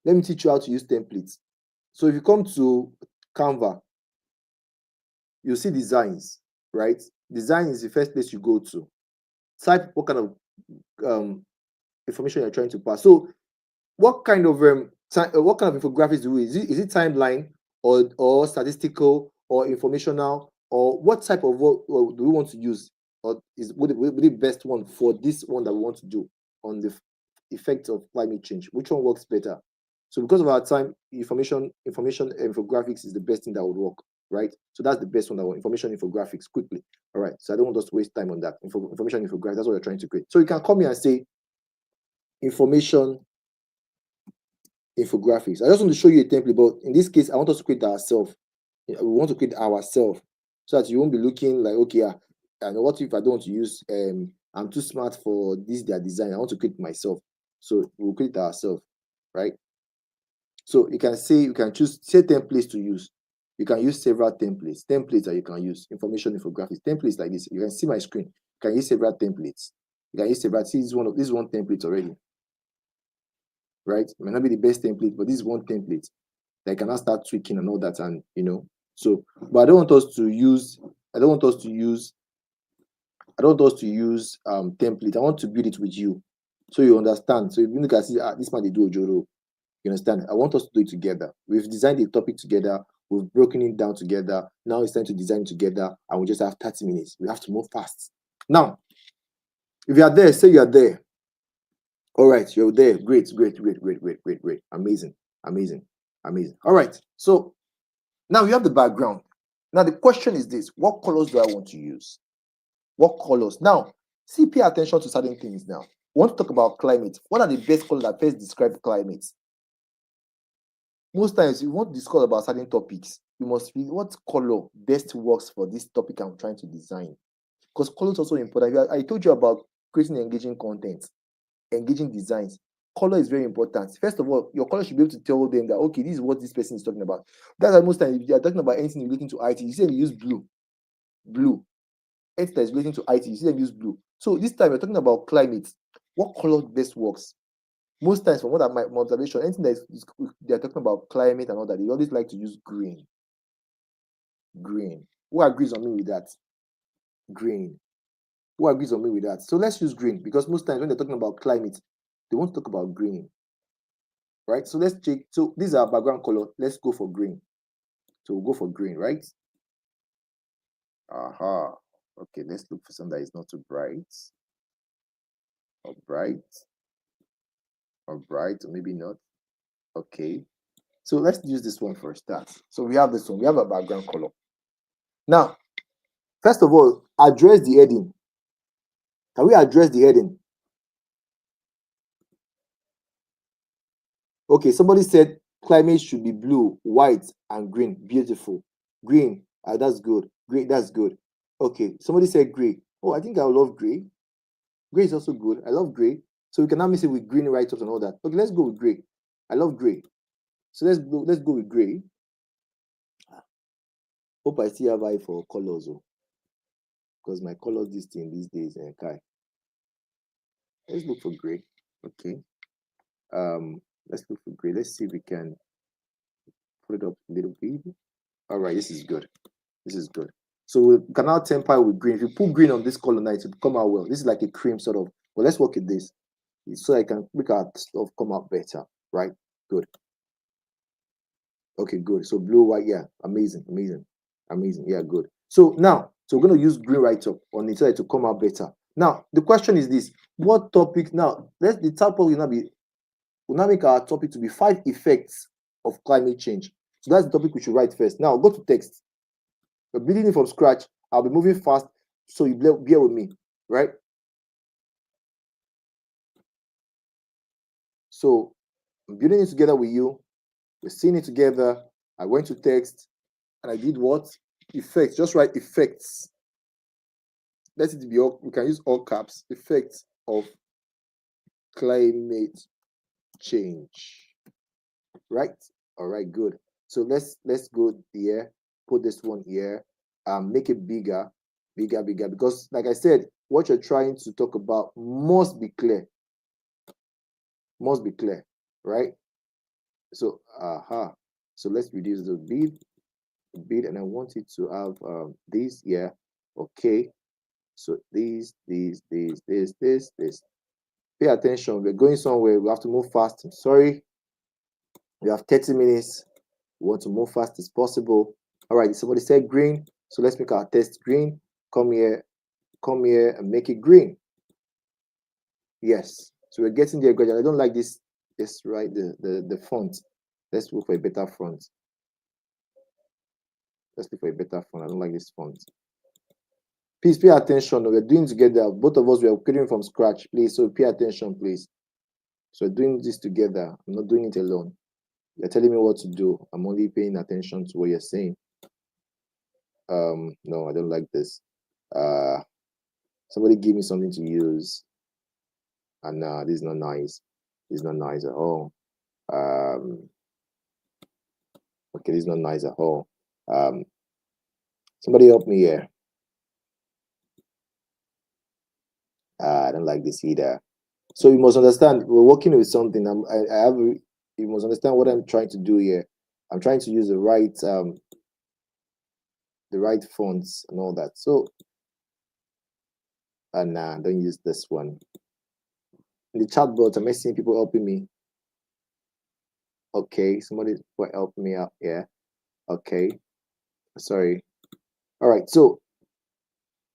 S1: Let me teach you how to use templates. So if you come to Canva, you'll see designs, right? Design is the first place you go to. Type what kind of information you're trying to pass. So what kind of infographics do we use? Is it timeline or statistical or informational, or what type of what do we want to use, or would it be the best one for this one that we want to do on the effect of climate change? Which one works better? So because of our time, information infographics is the best thing that would work, right? So that's the best one. That want information infographics quickly. All right. So I don't want us to waste time on that. Information infographics. That's what we're trying to create. So you can come here and say information infographics. I just want to show you a template, but in this case, I want us to create ourselves. We want to create ourselves so that you won't be looking like, okay, and what if I don't want to use I'm too smart for this their design. I want to create myself. So we'll create ourselves, right? So you can choose templates to use. You can use several templates that you can use. Information infographics templates like this. You can see my screen. You can use several templates. You can use several. See, this is one template already, right? It may not be the best template, but this is one template that you can now start tweaking and all that, and So, but I don't want us to use template. I want to build it with you, so you understand. So if you look at this man they do Ojoro, you understand? I want us to do it together. We've designed the topic together. We've broken it down together. Now it's time to design it together, and we just have 30 minutes. We have to move fast. Now, if you are there, say you are there. All right, you're there. Great. Amazing. All right. So now you have the background. Now the question is this: what colors do I want to use? What colors? Now, see, pay attention to certain things now. We want to talk about climate. What are the best colors that best describe climate? Most times, you want to discuss about certain topics, you must feel what color best works for this topic I'm trying to design. Because color is also important. I told you about creating engaging content, engaging designs. Color is very important. First of all, your color should be able to tell them that, okay, this is what this person is talking about. That's why most times, if you are talking about anything relating to IT, you see them use blue. Anything that is relating to IT, you see them use blue. So this time, we're talking about climate. What color best works? Most times, from my observation, anything that they're talking about climate and all that, they always like to use green. Who agrees on me with that? Green. Who agrees on me with that? So let's use green, because most times when they're talking about climate, they want to talk about green. Right? So let's check. So these are background color. Let's go for green. So we'll go for green, right? Aha. Okay, let's look for something that is not too bright. Or bright. Or bright, or maybe not. Okay. So let's use this one for a start. So we have this one. We have a background color. Now, first of all, address the heading. Can we address the heading? Okay, somebody said climate should be blue, white, and green. Beautiful. Green, that's good. Green, that's good. Okay, somebody said gray. Oh, I think I love gray. Gray is also good. I love gray. So we can now mix it with green write-ups and all that. Okay, let's go with gray. I love gray. So let's go with gray. Hope I still have eye for colors, because my colors these days and Kai. Let's look for gray. Okay. Let's look for gray. Let's see if we can put it up a little bit. All right, this is good. So we can now temper with green. If you put green on this color now, it will come out well. This is like a cream sort of. Well, let's work with this so I can make our stuff come out better. Right? Good. Okay, good. So blue, white, yeah, amazing. Yeah, good. So now, we're going to use green write-up on it so to come out better. Now, the question is this: what topic? Now, the topic will now make our topic to be 5 effects of climate change. So that's the topic we should write first. Now, go to text. We're building it from scratch. I'll be moving fast, so you bear with me, right? So I'm building it together with you. We're seeing it together. I went to text and I did what? Effects. Just write effects. Let it be all, we can use all caps. Effects of climate change. Right? All right, good. So let's go here, put this one here, make it bigger, because like I said, what you're trying to talk about must be clear. Must be clear, right? So so let's reduce the bid, and I want it to have this here. Okay, so this. Pay attention, we're going somewhere, we have to move fast. I'm sorry, we have 30 minutes. We want to move fast as possible. All right, somebody said green, so let's make our text green. Come here and make it green. Yes, so we're getting there gradually. I don't like this right, the font. Let's look for a better font. Let's look for a better font. I don't like this font. Please pay attention. We're doing together. Both of us, we are creating from scratch, please. So pay attention, please. So we're doing this together. I'm not doing it alone. You're telling me what to do. I'm only paying attention to what you're saying. No, I don't like this. Somebody give me something to use. And this is not nice. This is not nice at all. Okay, this is not nice at all. Somebody help me here. I don't like this either. So you must understand, we're working with something. You must understand what I'm trying to do here. I'm trying to use the right fonts and all that. So nah, don't use this one. In the chat box, am I seeing people helping me? Okay, somebody help me out here. Okay, sorry. All right, so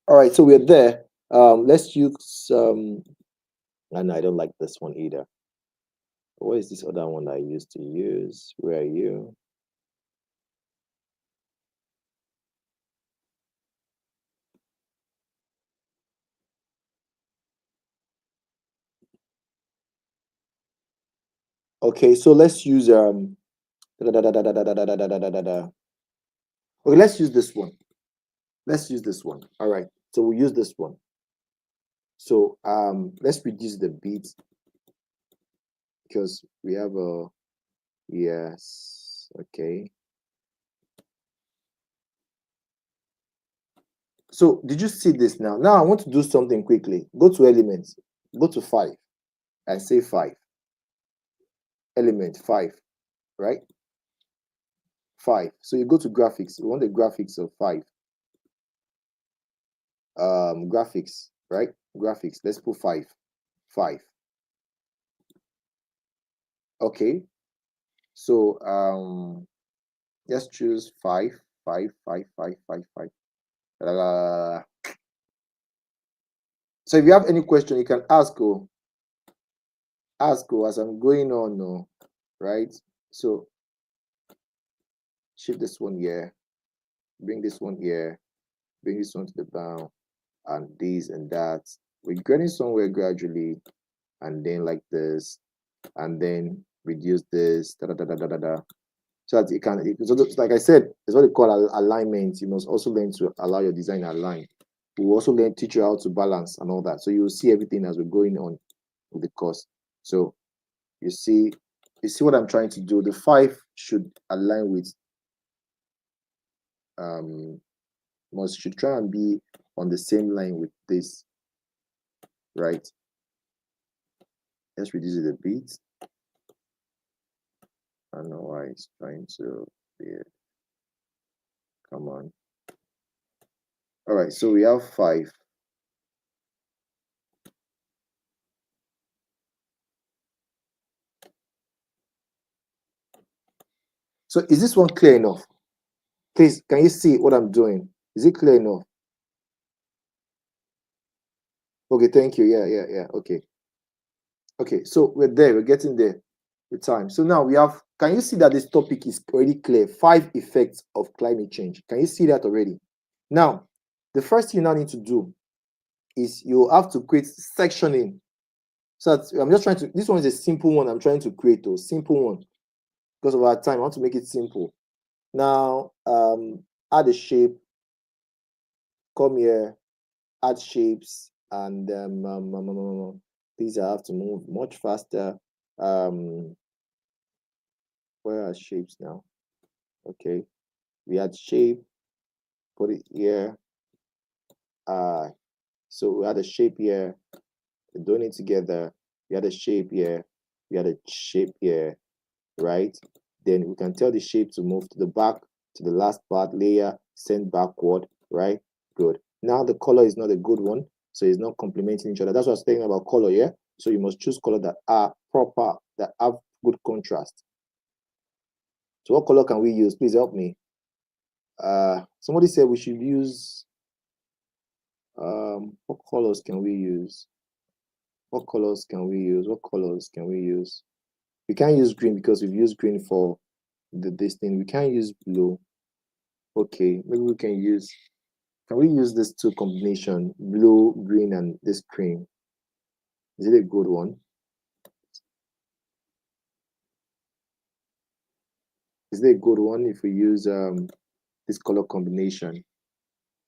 S1: we're there. Let's use and I don't like this one either. What is this other one I used to use? Where are you? Okay, so let's use okay, let's use this one. Let's use this one. All right, so we'll use this one. So let's reduce the beat because we have a yes. Okay. So did you see this now? Now I want to do something quickly. Go to elements, go to 5 and say 5. Element 5, right? 5. So you go to graphics. You want the graphics of 5. Graphics, right? Graphics. Let's put 5. 5. Okay. So let's choose 5. 5. 5. 5. 5. 5. So if you have any question, you can ask as I'm going on, right? So shift this one here, bring this one here, bring this one to the bound, and this and that. We're getting somewhere gradually, and then like this, and then reduce this, so that it can. So like I said, it's what they call alignment. You must also learn to allow your design align. We will also teach you how to balance and all that. So you will see everything as we're going on with the course. So you see what I'm trying to do. The 5 should align with should try and be on the same line with this, right? Let's reduce it a bit. I don't know why it's trying to be. Come on. All right, so we have 5. So is this one clear enough? Please, can you see what I'm doing? Is it clear enough? Okay, thank you. Yeah. Okay, so we're there. We're getting there with time. So now we have, can you see that this topic is already clear? 5 effects of climate change. Can you see that already? Now, the first thing you now need to do is you have to create sectioning. So that I'm just trying to, this one is a simple one I'm trying to create, a simple one. because of our time, I want to make it simple. Now, add a shape, come here, add shapes, and these I have to move much faster. Where are shapes now? Okay, we add shape, put it here. So we had a shape here, we're doing it together. We had a shape here, we had a shape here, right? Then we can tell the shape to move to the back, to the last part, layer, send backward, right? Good. Now the color is not a good one, so it's not complementing each other. That's what I was saying about color, yeah? So you must choose color that are proper, that have good contrast. So what color can we use? Please help me. Somebody said we should use, what colors can we use? What colors can we use? What colors can we use? We can't use green because we've used green for this thing. We can't use blue. Okay, maybe we can use, can we use this two combination, blue, green, and this cream? Is it a good one? Is it a good one if we use this color combination?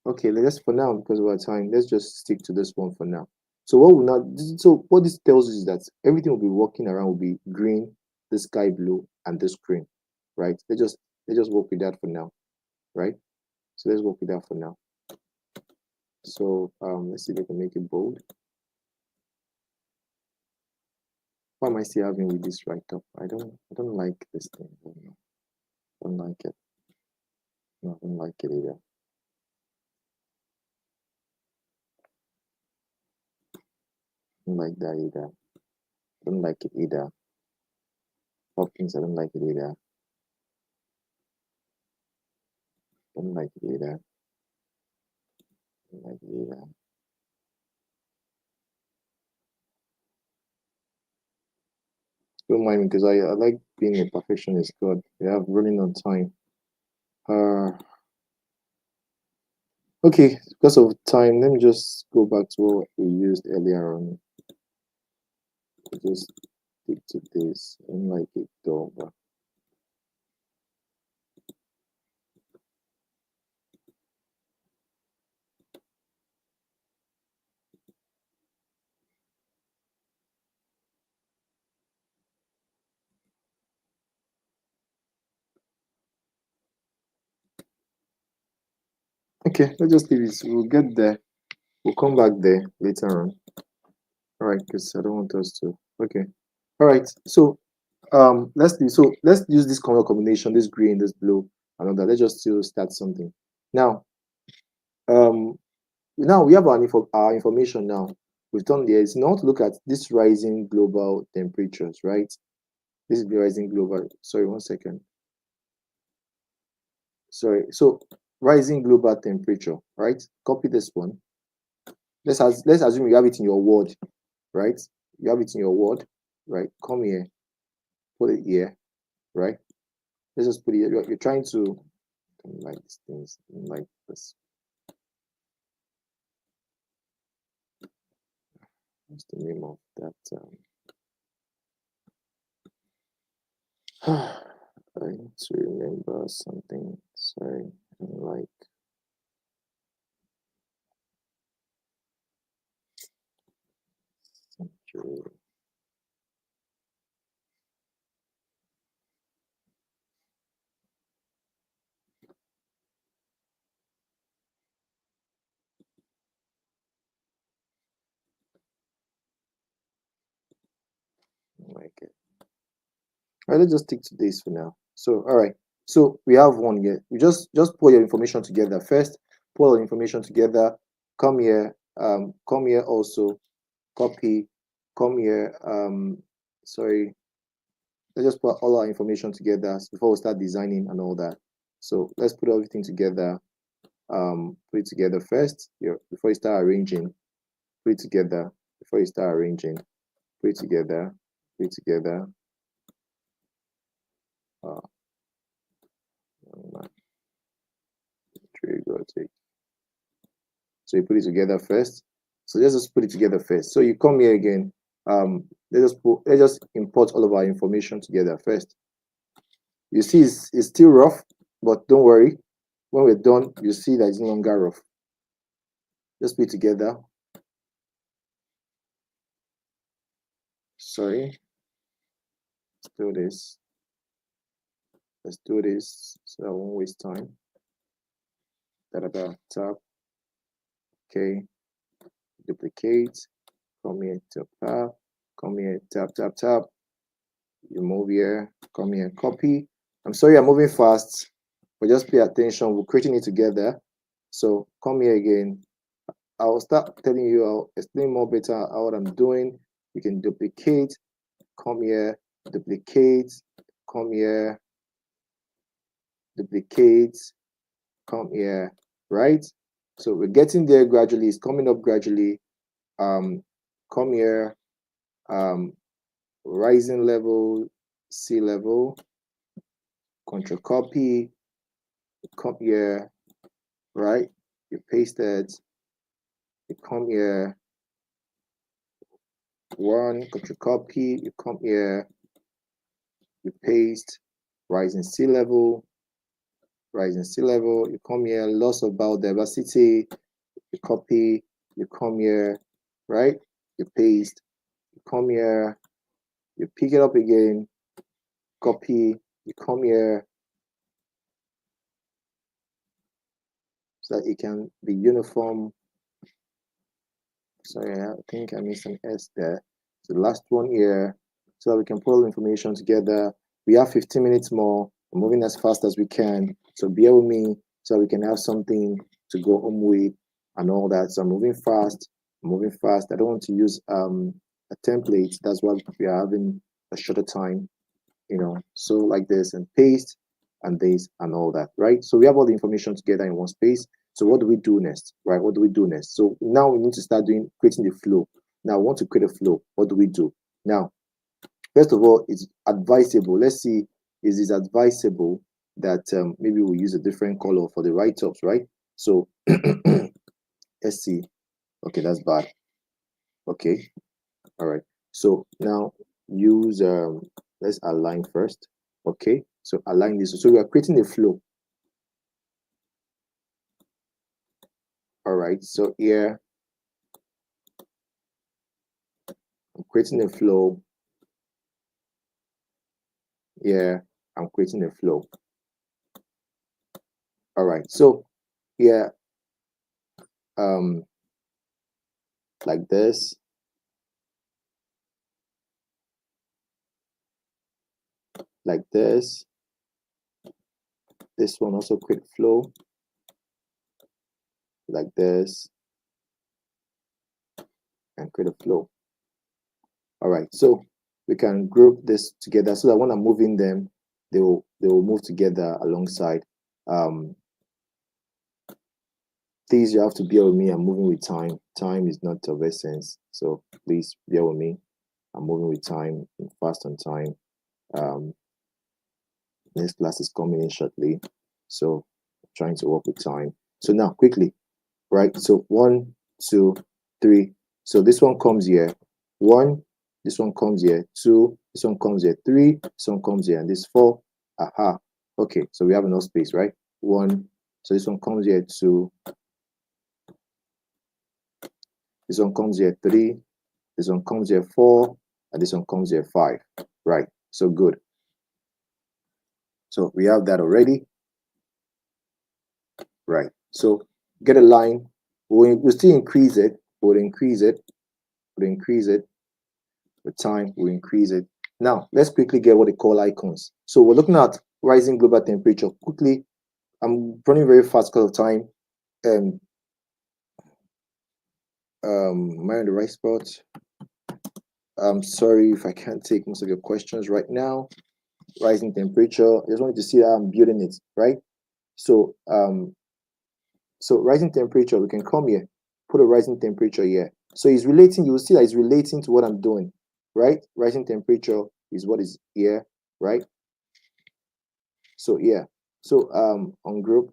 S1: Okay, let's, for now, because of our time, let's just stick to this one for now. So what will not, so what this tells us is that everything will be working around will be green, the sky blue, and this green, right? Let's just work with that for now, right? So let's work with that for now. So let's see if I can make it bold. Why am I still having with this right up? I don't like this thing. I don't like it. No, I don't like it either. I don't like that either. I don't like it either. Hopkins, I don't like it either. I don't like it either. I don't like it either. Don't mind me because I like being a perfectionist. God, we have running on time. Okay, because of time, let me just go back to what we used earlier on. Just stick to this. I don't like it though, but okay, let's just leave it. We'll get there. We'll come back there later on. All right, because I don't want us to. Okay. All right. So let's do, so let's use this color combination, this green, this blue, and all that. Let's just still start something. Now, now we have our information now. We've done this. Now to look at this rising global temperatures, right? This is the rising global. Sorry, 1 second. Sorry. So rising global temperature, right? Copy this one. Let's assume you have it in your word, right? You have it in your word, right? Come here, put it here, right? Let's just put it here. You're trying to, I don't like these things, I don't like this. What's the name of that? I need to remember something. Sorry, I don't like. Century. I don't like it. All right, let's just stick to this for now. So, all right. So we have one here. You just put your information together first. Put all the information together. Come here. Come here also. Copy. Come here. Sorry. Let's just put all our information together before we start designing and all that. So let's put everything together. Put it together first. Here, before you start arranging. Put it together. Before you start arranging. Put it together. Put it together. So you put it together first. So let's just put it together first. So you come here again. Let's just import all of our information together first. You see it's still rough, but don't worry. When we're done, you see that it's no longer rough. Just put it together. Sorry. Let's do this. Let's do this so I won't waste time. Tap. Okay. Duplicate. Come here, tap. Come here, tap. You move here. Come here, copy. I'm sorry I'm moving fast, but just pay attention. We're creating it together. So come here again. I'll start telling you, I'll explain more better what I'm doing. You can duplicate. Come here, duplicate. Come here, duplicate. Come here, right? So we're getting there gradually. It's coming up gradually. Come here, rising level, C level, control copy, come here, right? You paste it, you come here, one, control copy, you come here, you paste, rising C level, you come here, loss of biodiversity, you copy, you come here, right? You paste, you come here, you pick it up again, copy, you come here, so that it can be uniform. Sorry, I think I missed an S there. So the last one here, so that we can put all the information together. We have 15 minutes more. We're moving as fast as we can. So bear with me so we can have something to go home with and all that. So I'm moving fast. I don't want to use a template. That's why we are having a shorter time, you know. So like this, and paste and this and all that, right? So we have all the information together in one space. So what do we do next, right? What do we do next? So now we need to start creating the flow. Now I want to create a flow. What do we do? Now, first of all, it's advisable. Let's see, is it advisable that maybe we'll use a different color for the write-ups, right? So let's see. Okay, that's bad. Okay, all right. So now use let's align first. Okay, so align this. So we are creating a flow. All right, so here I'm creating a flow. Here I'm creating a flow. All right, so here like this. Like this. This one also create flow. Like this. And create a flow. All right, so we can group this together so that when I'm moving them, they will move together alongside. Please, you have to bear with me. I'm moving with time. Time is not of essence, so please bear with me. I'm moving with time. I'm fast on time. Next class is coming in shortly, so I'm trying to work with time. So now quickly, right? So 1, 2, 3. So this one comes here. 1. This one comes here. 2. This one comes here. 3. This one comes here, and this 4. Aha. Okay, so we have enough space, right? 1. So this one comes here. 2. This one comes here. 3. This one comes here. 4. And this one comes here. 5. Right. So good. So we have that already. Right. So get a line. We'll still increase it. We'll increase it. We'll increase it. With time, we'll increase it. Now, let's quickly get what they call icons. So we're looking at rising global temperature. Quickly, I'm running very fast because of time. Am I on the right spot? I'm sorry if I can't take most of your questions right now. Rising temperature. I just wanted to see how I'm building it, right? So so rising temperature, we can come here, put a rising temperature here. So it's relating, you'll see that it's relating to what I'm doing, right? Rising temperature is what is here, right? So yeah, so on group,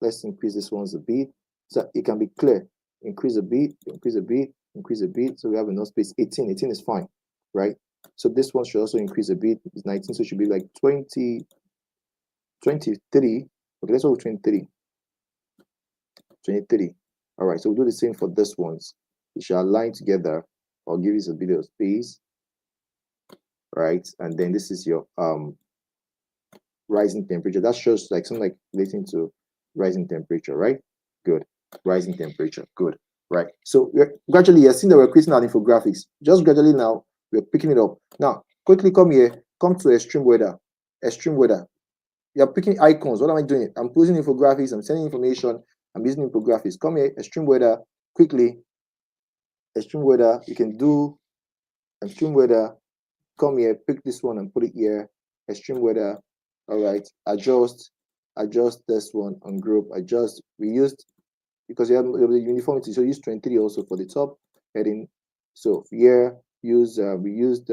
S1: let's increase this one's a bit so it can be clear. Increase a bit, increase a bit, increase a bit. So we have enough space. 18 is fine, right? So this one should also increase a bit. It's 19, so it should be like 20. 23. Okay, let's go with 23. 23. All right, so we'll do the same for this ones. We shall align together. I'll give you a bit of space, right? And then this is your rising temperature. That shows like something like relating to rising temperature, right? Good. Rising temperature. Good. Right. So we're gradually you're seeing that we're creating our infographics. Just gradually now we're picking it up. Now quickly come here. Come to extreme weather. Extreme weather. You're picking icons. What am I doing? I'm posting infographics. I'm sending information. I'm using infographics. Come here. Extreme weather. Quickly. Extreme weather. You can do extreme weather. Come here. Pick this one and put it here. Extreme weather. All right. Adjust this one on group. Adjust. We used because you have the uniformity, so use 23 also for the top heading. So here use we used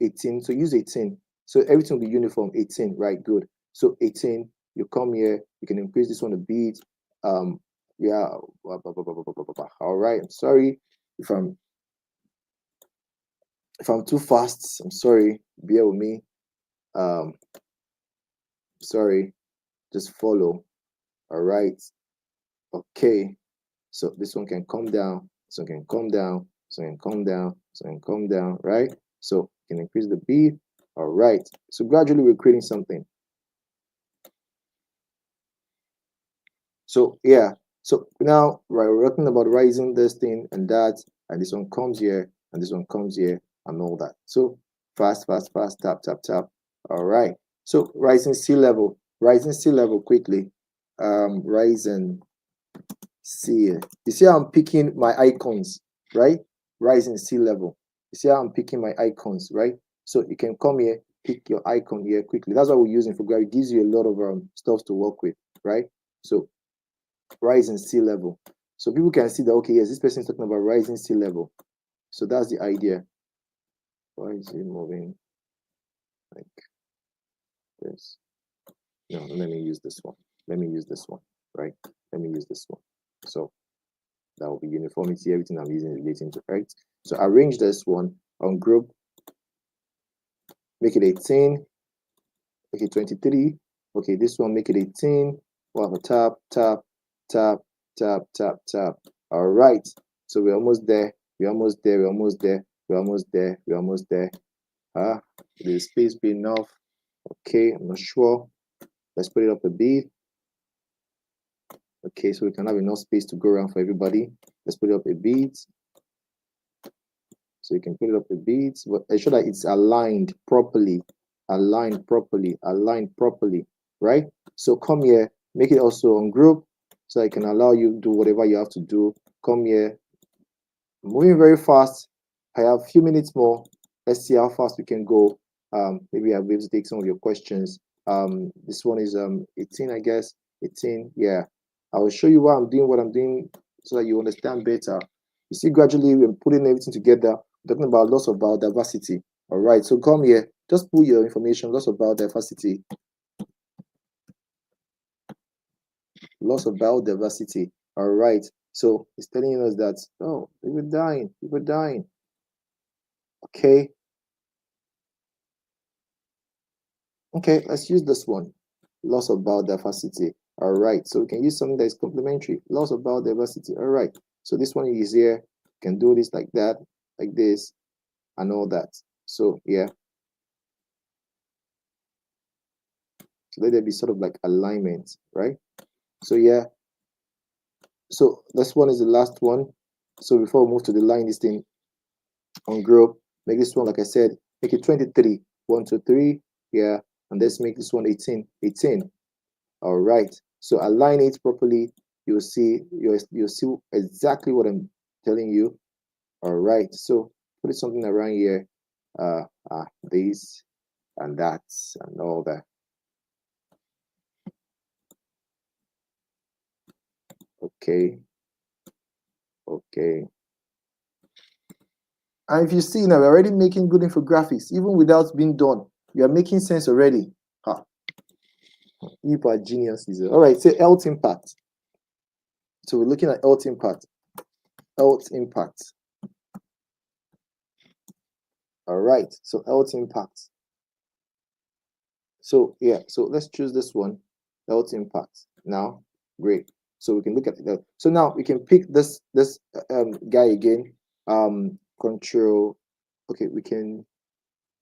S1: 18, so use 18. So everything will be uniform. 18, right? Good. So 18, you come here, you can increase this one a bit. Yeah. All right. I'm sorry if I'm too fast. I'm sorry. Bear with me. Sorry. Just follow. All right. Okay. So this one can come down, this one can come down, this one can come down, this one can come down, right? So you can increase the beat. All right. So gradually we're creating something. So yeah. So now right, we're talking about rising this thing and that, and this one comes here, and this one comes here, and all that. So fast, fast, fast, tap, tap, tap. All right. So rising sea level quickly. Rising sea. You see how I'm picking my icons, right? Rising sea level. You see how I'm picking my icons, right? So you can come here, pick your icon here quickly. That's what we're using for Infographics. It gives you a lot of stuff to work with, right? So rising sea level. So people can see that, okay, yes, this person is talking about rising sea level. So that's the idea. Why is it moving like this? No, let me use this one. Let me use this one, right? Let me use this one. So that will be uniformity, everything I'm using relating to, right? So arrange this one on group, make it 18, okay, 23. Okay, this one, make it 18. We'll have a tap, tap, tap, tap, tap, tap. All right. So we're almost there. We're almost there. We're almost there. We're almost there. We're almost there. Will the space be enough? Okay, I'm not sure. Let's put it up a bit. Okay, so we can have enough space to go around for everybody. Let's put it up a bit. So you can put it up a bit, but ensure that it's aligned properly, aligned properly, right? So come here, make it also on group, so I can allow you to do whatever you have to do. Come here, moving very fast. I have a few minutes more. Let's see how fast we can go. Maybe I'll be able to take some of your questions. This one is 18, I guess. 18, yeah. I will show you what I'm doing, so that you understand better. You see, gradually we're putting everything together. We're talking about loss of biodiversity. All right, so come here. Just put your information. Loss of biodiversity. Loss of biodiversity. All right. So it's telling us that, oh, people dying. People dying. Okay. Okay, let's use this one. Loss of biodiversity. All right. So we can use something that is complementary. Loss of biodiversity. All right. So this one is here. You can do this like that, like this, and all that. So yeah. So let there be sort of like alignment, right? So yeah. So this one is the last one. So before we move to the line, this thing on group, make this one, like I said, make it 23. 1, 2, 3. Yeah. And let's make this one 18. 18. All right. So align it properly. You'll see exactly what I'm telling you. All right. So put something around here. This and that and all that. Okay. Okay. And if you see now, we're already making good infographics, even without being done. You are making sense already. You are geniuses. All right, say health impact. So we're looking at health impact. Health impact. All right, so health impact. So yeah, so let's choose this one, health impact. Now, great. So we can look at that. So now we can pick this guy again. Control. Okay, we can.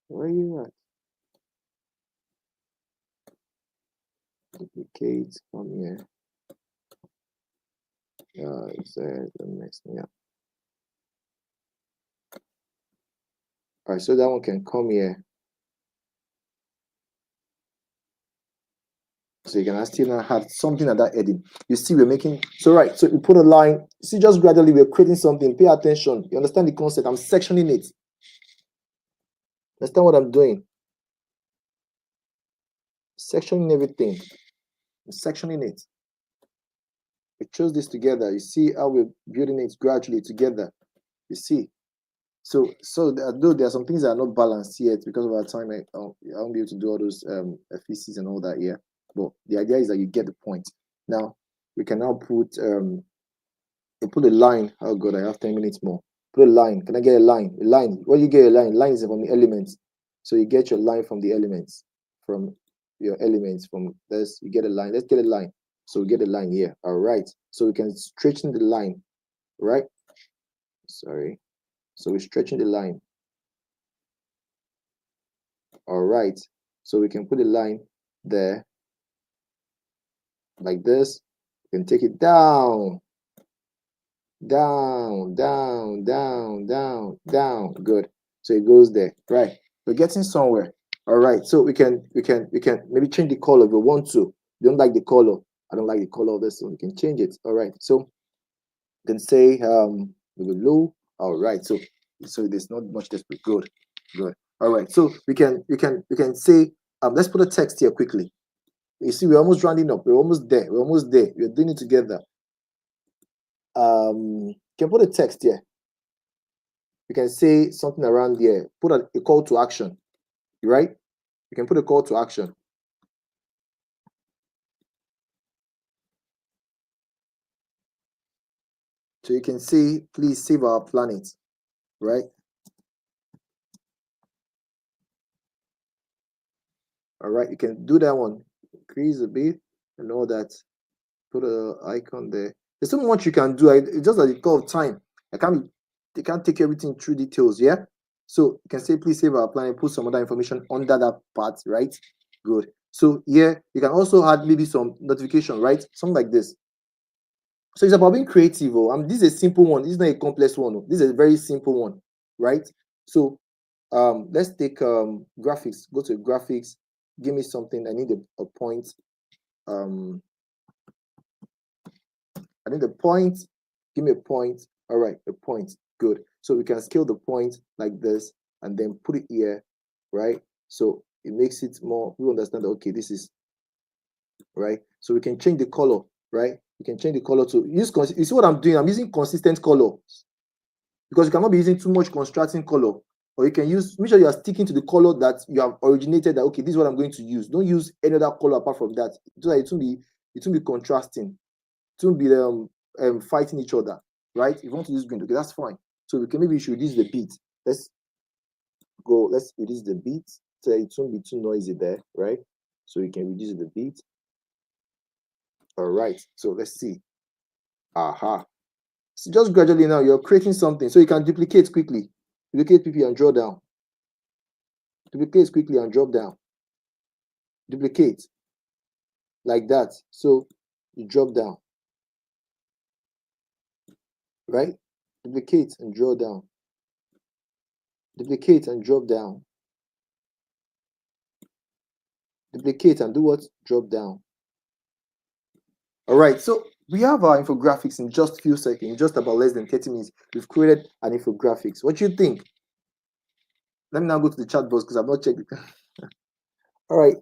S1: Where are you at? Duplicate. Come here. It's don't mess me up. All right, so that one can come here. So you can still now have something at that heading. You see, we're making so right. So you put a line. See, just gradually we're creating something. Pay attention. You understand the concept? I'm sectioning it. Understand what I'm doing? Sectioning everything. I'm sectioning it. We chose this together. You see how we're building it gradually together. You see. So though there are some things that are not balanced yet because of our time, I won't be able to do all those FECs and all that here. But the idea is that you get the point. Now we can now put a line. Oh god, I have 10 minutes more. Put a line. Can I get a line? A line. Where you get a line? Line is from the elements. So you get your line from the elements. From your elements. From this, you get a line. Let's get a line. So we get a line here. All right. So we can straighten the line, right? Sorry. So we're stretching the line. All right. So we can put a line there like this. We can take it down, down, down, down, down, down. Good. So it goes there. Right. We're getting somewhere. All right. So we can maybe change the color if we want to. You don't like the color. I don't like the color of this, so we can change it. All right. So you can say blue. All right. So there's not much desperate. Good. Good. All right. So we can say let's put a text here quickly. You see, we're almost rounding up. We're almost there. We're almost there. We're doing it together. You can put a text here. You can say something around here. Put a call to action, right? You can put a call to action. So you can say, please save our planet, right? All right, you can do that one. Increase a bit and all that. Put a icon there. There's so much you can do. It's just like the call of time. They can't take everything through details, yeah? So you can say, please save our planet, put some other information under that part, right? Good. So here you can also add maybe some notification, right? Something like this. So it's about being creative. This is a simple one. This is not a complex one. This is a very simple one, right? So let's take graphics. Go to graphics. Give me something. I need a point. I need a point. Give me a point. All right, a point. Good. So we can scale the point like this and then put it here, right? So it makes it more, we understand that, okay, this is, right? So we can change the color, right? You can change the color to use, you see what I'm doing? I'm using consistent color because you cannot be using too much contrasting color. Or you can use, make sure you are sticking to the color that you have originated that, okay, this is what I'm going to use. Don't use any other color apart from that. So that it won't be contrasting. It won't be fighting each other, right? If you want to use green, okay, that's fine. So maybe we should reduce the beat. Let's reduce the beat so it won't be too noisy there, right? So we can reduce the beat. All right, so let's see. Aha. So just gradually now you're creating something so you can duplicate quickly. Duplicate PP and draw down. Duplicate quickly and drop down. Duplicate like that. So you drop down, right? Duplicate and draw down. Duplicate and drop down. Duplicate and do what? Drop down. All right, so we have our infographics in just a few seconds, just about less than 30 minutes. We've created an infographics. What do you think? Let me now go to the chat box because I've not checked it. All right.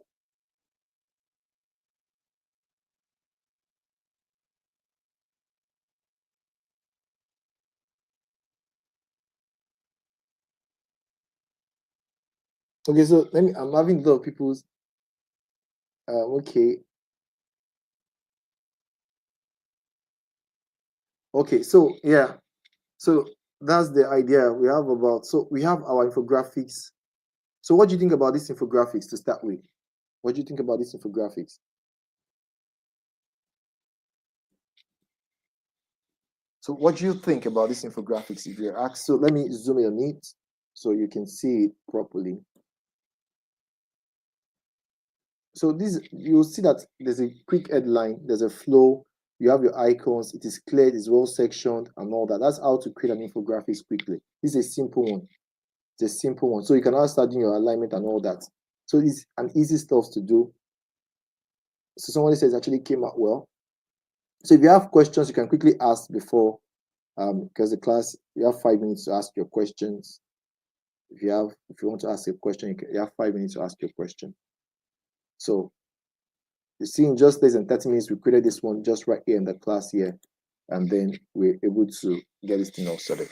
S1: Okay, so I'm having a lot of people's okay. Okay, so yeah. So that's the idea we have about. So we have our infographics. So what do you think about these infographics to start with? What do you think about this infographics? So what do you think about this infographics if you're asked? So let me zoom in on it so you can see it properly. So this, you'll see that there's a quick headline, there's a flow, you have your icons, it is clear, it is well sectioned and all that. That's how to create an infographics quickly. This is a simple one. It's a simple one. So you can now start doing your alignment and all that. So it's an easy stuff to do. So somebody says actually came out well. So if you have questions, you can quickly ask before, because the class, you have 5 minutes to ask your questions. If you want to ask a question, you have 5 minutes to ask your question. So you see, in just less than 30 minutes, we created this one just right here in the class here, and then we're able to get this thing all sorted.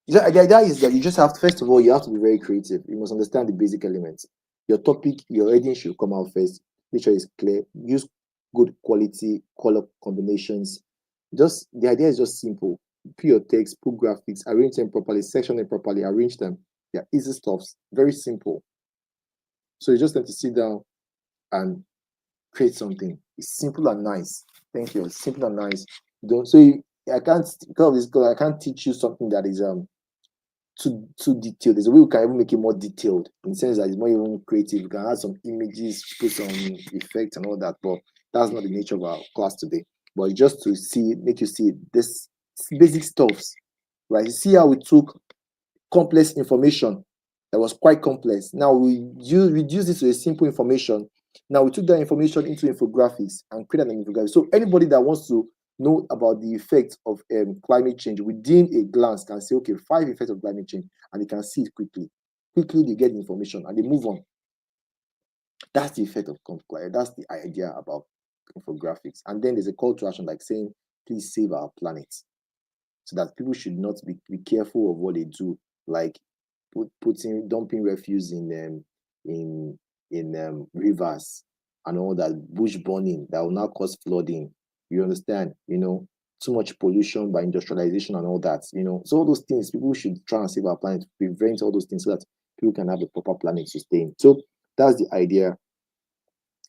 S1: The idea is that you just have to, first of all, you have to be very creative. You must understand the basic elements. Your topic, your heading should come out first. Make sure it's clear. Use good quality color combinations. Just the idea is just simple. Put your text, put graphics, arrange them properly, section them properly, arrange them. Yeah, easy stuffs. Very simple. So you just have to sit down and create something. It's simple and nice. Thank you. It's simple and nice. Don't so you, I can't because of this because I can't teach you something that is too detailed. There's a way we can even make it more detailed in the sense that it's more even creative. We can add some images, put some effects and all that, but that's not the nature of our class today. But just to see, make you see this basic stuffs, right? You see how we took complex information that was quite complex. Now we reduce this to a simple information. Now we took that information into infographics and created an infographic. So anybody that wants to know about the effects of climate change within a glance can say, okay, 5 effects of climate change, and they can see it quickly. Quickly they get the information and they move on. That's the effect of climate. That's the idea about infographics. And then there's a call to action like saying, please save our planet. So that people should not be careful of what they do, like dumping refuse in rivers and all that, bush burning that will now cause flooding. You understand? Too much pollution by industrialization and all that. So all those things, people should try and save our planet, prevent all those things so that people can have a proper planet to stay in. So that's the idea.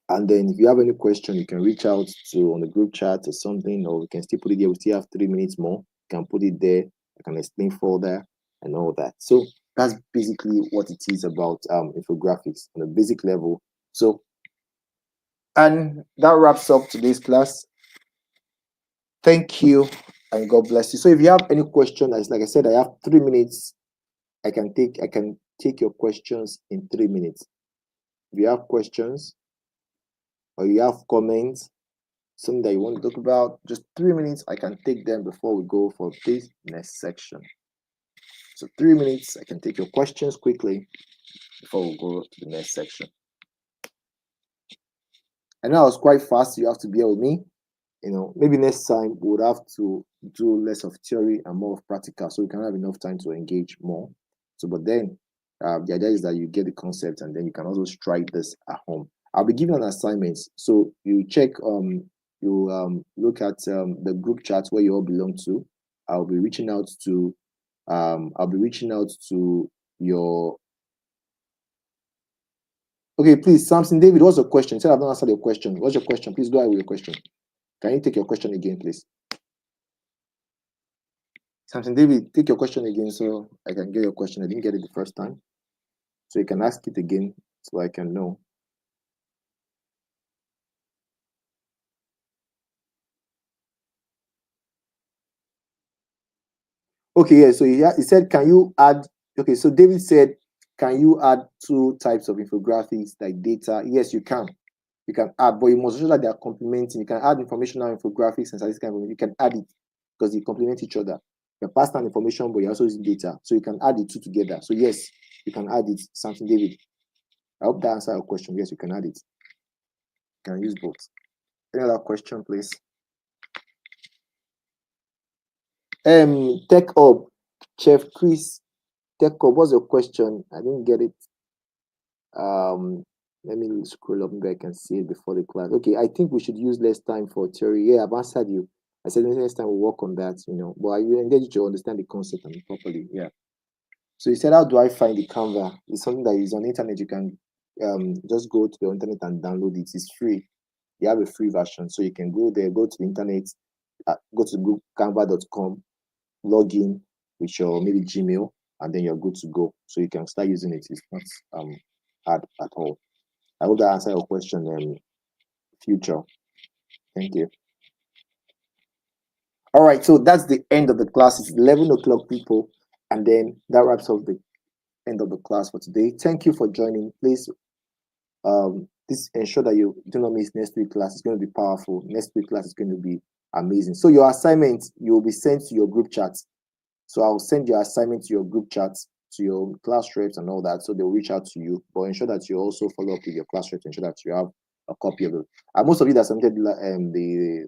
S1: And then if you have any question, you can reach out to on the group chat or something, or we can still put it here. We still have 3 minutes more. You can put it there. I can explain further and all that. So that's basically what it is about infographics on a basic level. So, and that wraps up today's class. Thank you and God bless you. So if you have any question, as like I said, I have 3 minutes. I can take your questions in 3 minutes. If you have questions or you have comments, something that you want to talk about, just 3 minutes, I can take them before we go for this next section. So 3 minutes, I can take your questions quickly before we go to the next section. I know I was quite fast, you have to bear with me. Maybe next time we would have to do less of theory and more of practical, so we can have enough time to engage more. So, but then the idea is that you get the concept and then you can also strike this at home. I'll be giving an assignment, so you check you look at the group chat where you all belong to. I'll be reaching out to your. Okay, please, Samson David, what's your question? You said I've not answered your question. What's your question? Please go ahead with your question. Can you take your question again, please? Samson David, take your question again so I can get your question. I didn't get it the first time. So you can ask it again so I can know. Okay, yeah, so he said, can you add, okay, so David said, can you add 2 types of infographics like data? Yes, you can. You can add, but you must ensure that they are complementing. You can add informational infographics and statistical. You can add it because they complement each other. You're passing on information, but you're also using data. So you can add the 2 together. So yes, you can add it. Samson David, I hope that answers your question. Yes, you can add it. You can use both. Any other question, please? Tech Hub, Chef Chris, Tech Hub, what's your question? I didn't get it. Let me scroll up, maybe I can see it before the class. Okay, I think we should use less time for theory. Yeah, I've answered you. I said next time we'll work on that, but I will engage you to understand the concept properly. Yeah. So you said, how do I find the Canva? It's something that is on the internet. You can just go to the internet and download it. It's free. You have a free version, so you can go there, go to the internet, go to Google canva.com, log in with your maybe Gmail, and then you're good to go. So you can start using it. It's not hard at all. I hope that answer your question, future. Thank you. All right, so that's the end of the class. It's 11 o'clock, people, and then that wraps up the end of the class for today. Thank you for joining. Please, this ensure that you do not miss next week class. It's going to be powerful. Next week class is going to be amazing. So your assignment, you will be sent to your group chat. So I'll send your assignment to your group chat, to your class reps and all that. So they'll reach out to you, but ensure that you also follow up with your class reps, ensure that you have a copy of it. And most of you that submitted the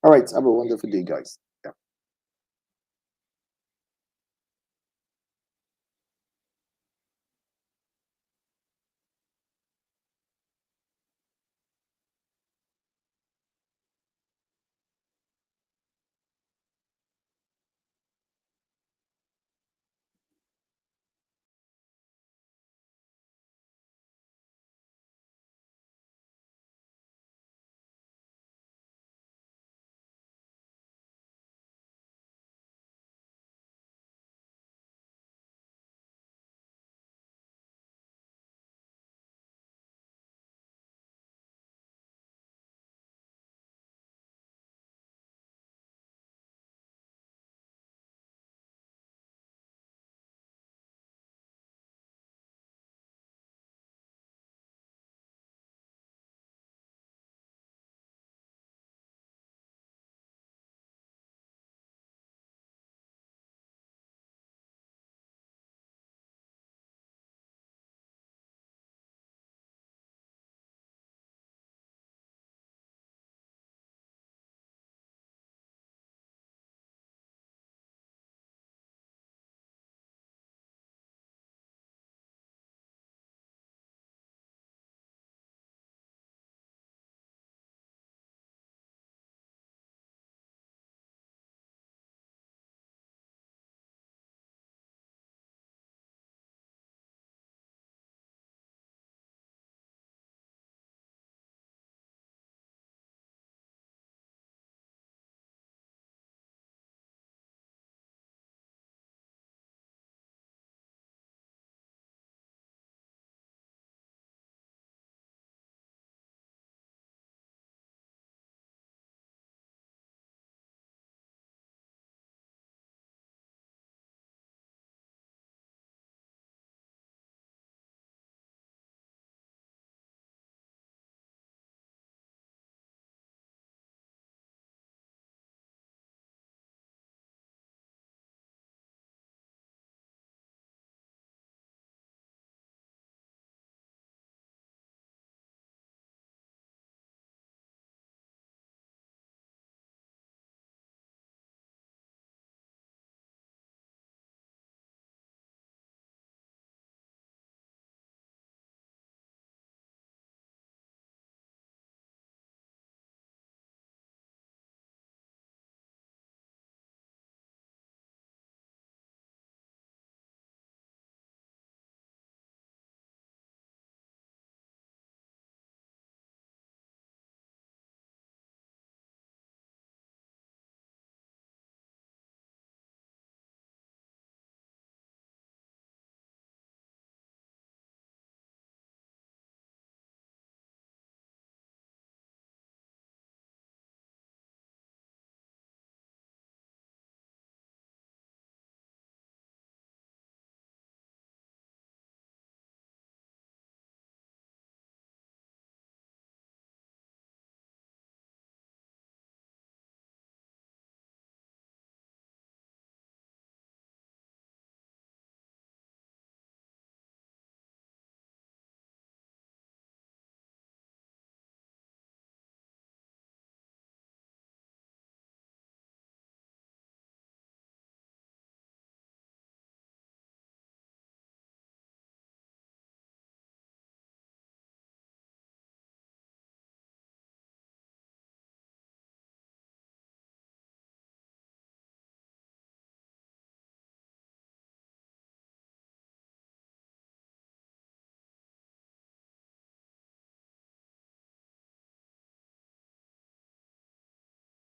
S1: all right, have a wonderful day, guys.